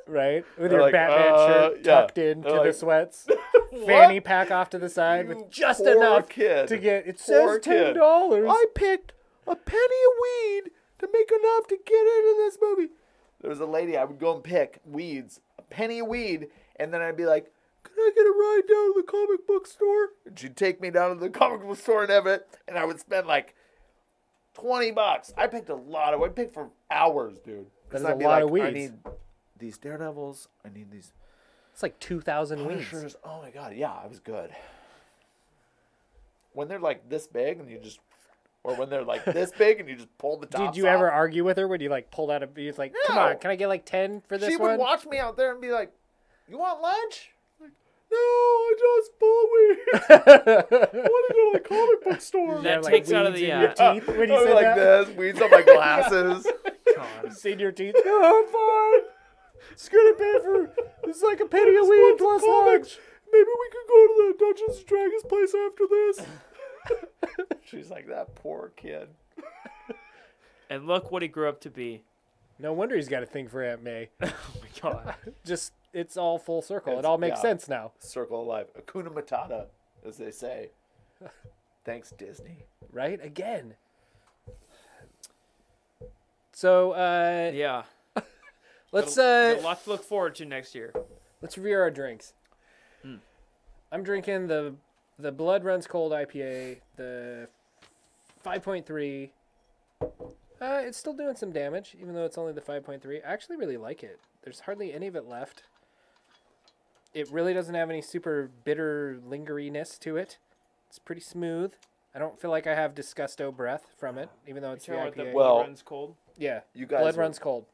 head? Right? With They're your like, Batman shirt yeah. tucked into They're the like, sweats. What? Fanny pack off to the side You with just poor enough kid. to get. It Poor says kid. $10. I picked a penny of weed to make enough to get into this movie. There was a lady, I would go and pick weeds, a penny of weed, and then I'd be like, can I get a ride down to the comic book store? And she'd take me down to the comic book store in Everett, and I would spend like $20. I picked I picked for hours, dude. 'Cause That is I'd a be lot like, of weeds. I need these Daredevils, I need these It's like 2,000 weeds. Punishers. Oh my god, yeah, I was good. When they're like this big and you just, or when they're like this big and you just pull the tops Did you off. ever argue with her when you like pulled out a? He's like, come No. on, can I get like 10 for this She one? would watch me out there and be like, "You want lunch?" Like, no, I just bought weed. I want to go to the comic book store. You That have, like, takes out of weeds the, in your teeth when you I was said like that. this, weeds on my glasses. It's in your teeth. No, I'm fine. It's gonna pay for. It's like a penny a weed plus lunch. Maybe we could go to the Dungeons and Dragons place after this. She's like, that poor kid. And look what he grew up to be. No wonder he's got a thing for Aunt May. Oh my god. Just it's all full circle. It It's- all makes yeah. sense now, Circle of life. Hakuna Matata, as they say. Thanks, Disney. right? Again. So Yeah. let's Got a lot to look forward to next year. let's review our drinks. I'm drinking the Blood Runs Cold IPA, the 5.3. It's still doing some damage, even though it's only the 5.3. I actually really like it. There's hardly any of it left. It really doesn't have any super bitter lingeriness to it. It's pretty smooth. I don't feel like I have disgusto breath from it, even though it's the IPA. Well- runs cold. Yeah, You guys blood are runs cold.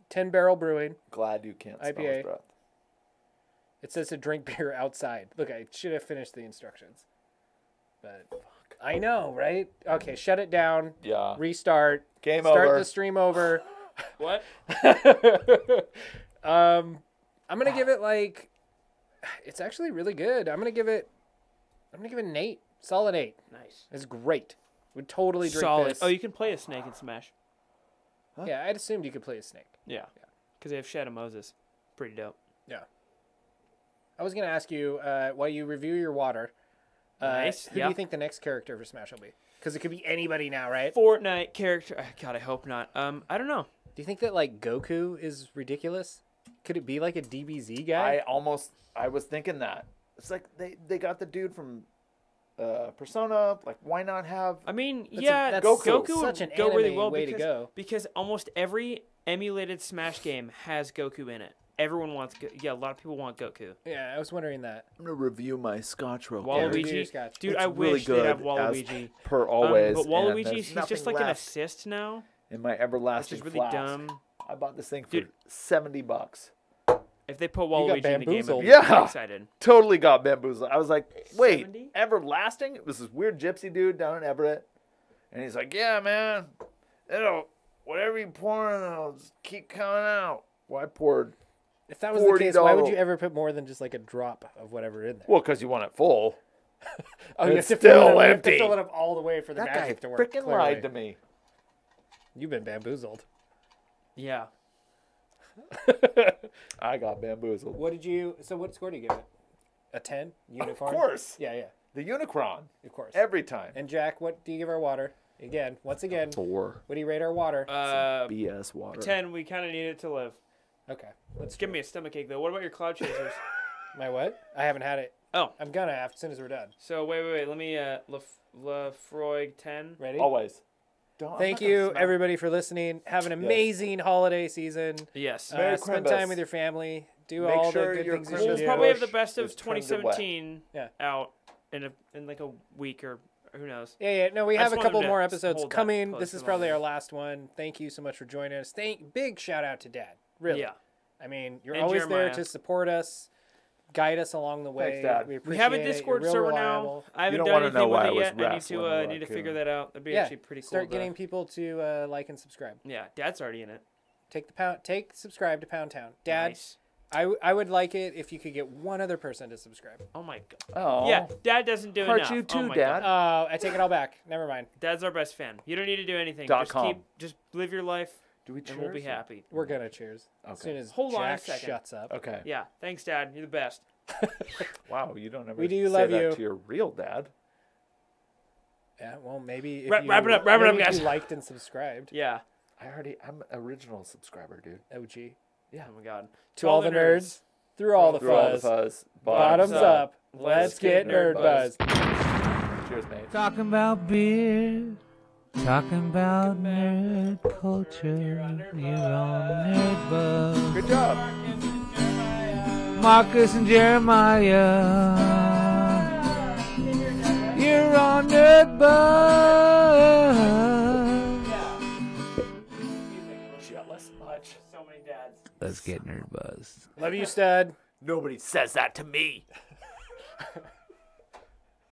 10-barrel brewing. glad you can't smell IPA. his breath. It says to drink beer outside. Look, I should have finished the instructions. But I know, right? Okay, shut it down. Yeah. Restart. Game Start over. the stream over. What? I'm gonna give it like. It's actually really good. I'm gonna give it an 8. Solid 8. Nice. It's great. Would totally drink Solid. this. Oh, you can play a snake in Smash. Yeah, I'd assumed you could play a snake. Yeah. Because they have Shadow Moses. Pretty dope. Yeah. I was gonna ask you while you review your water. Nice. Who do you think the next character for Smash will be? Because it could be anybody now, right? Fortnite character. God, I hope not. I don't know. Do you think that like Goku is ridiculous? Could it be like a DBZ guy? I was thinking that. It's like they got the dude from Persona. Like, why not have? I mean, that's Goku such would an go really anime well way to go. because almost every emulated Smash game has Goku in it. Everyone wants a lot of people want Goku. Yeah, I was wondering that. I'm gonna review my Scotch real quick. review your Waluigi, Scotch. dude, It's I really wish they'd have good, Waluigi. as per always. But and Waluigi, there's he's nothing just like an left assist now, in my which everlasting is really flask. dumb. I bought this thing for Dude. $70. If they put got Waluigi in the game, I'd bamboozled. be Yeah. excited. Totally got bamboozled. I was like, wait, 70? everlasting? It was this weird gypsy dude down in Everett. And he's like, yeah, man. Whatever you pour in, it'll just keep coming out. Well, I poured. If that was the case, why would $40. you ever put more than just like a drop of whatever in there? Well, because you want it full. Oh, you have it's to fill still it up, you have empty. to fill it up all the way for the That guy magic to work. freaking clearly. lied to me. You've been bamboozled. Yeah. I got bamboozled. What score do you give it? A 10? Unicorn? Of course. Yeah, The Unicron. of course. Every time. And Jack, what do you give our water? Once again, 4. what do you rate our water? BS water. 10. We kind of need it to live. Okay. Let's Give me a stomachache though. What about your cloud chasers? My what? I haven't had it. Oh, I'm gonna have as soon as we're done. so wait. Let me Lafroig 10. Ready? Always. Thank you, everybody, for listening. Have an amazing holiday season. Yes. Merry Spend Christmas. time with your family. Do Make all sure the good your things you Christmas should We'll do. probably have the bush best of is trimmed and wet. 2017 out in like a week or who knows. Yeah. No, we I have just a wanted couple to more episodes hold that coming. close This to is my probably heart. our last one. Thank you so much for joining us. Big shout out to Dad. Really. Yeah. I mean, you're And always there Jeremiah. to support us, guide us along the way. Thanks, Dad. We We appreciate have a it. You're Discord real server reliable. now. I haven't don't done wanna anything know with why I it was yet. I need wrestling to a need to figure raccoon. that out. That'd be Yeah. actually pretty cool. Start getting people to like and subscribe. Yeah, Dad's already in it. Take subscribe to Pound Town. Dad, Nice. I would like it if you could get one other person to subscribe. Oh my god. Oh. Yeah, Dad doesn't do Heart enough. you too, oh my Dad. God. I take it all back. Never mind. Dad's our best fan. You don't need to do anything. .com. Just live your life, Do we and we'll be cheers? happy. We're gonna cheers as Okay. soon as Hold on a Jack second. shuts up. Okay. Yeah. Thanks, Dad. You're the best. Wow, you don't ever We do say love that you. to your real dad. Yeah. Well, maybe if Wrap you, it up, maybe guys. if you liked and subscribed. Yeah. I'm an original subscriber, dude. OG. Yeah. Oh my god. To all the nerds, through all the Through all the fuzz. fuzz. Bottoms up. Let's Let's get get nerd nerd buzzed. Cheers, mate. Talking about beer, talking about nerd culture. You're on Nerdbuzzed. Good job. Marcus and Jeremiah. You're on Nerdbuzzed. Jealous much. So many dads. Let's get Nerdbuzzed. Love you, stud. Nobody says that to me.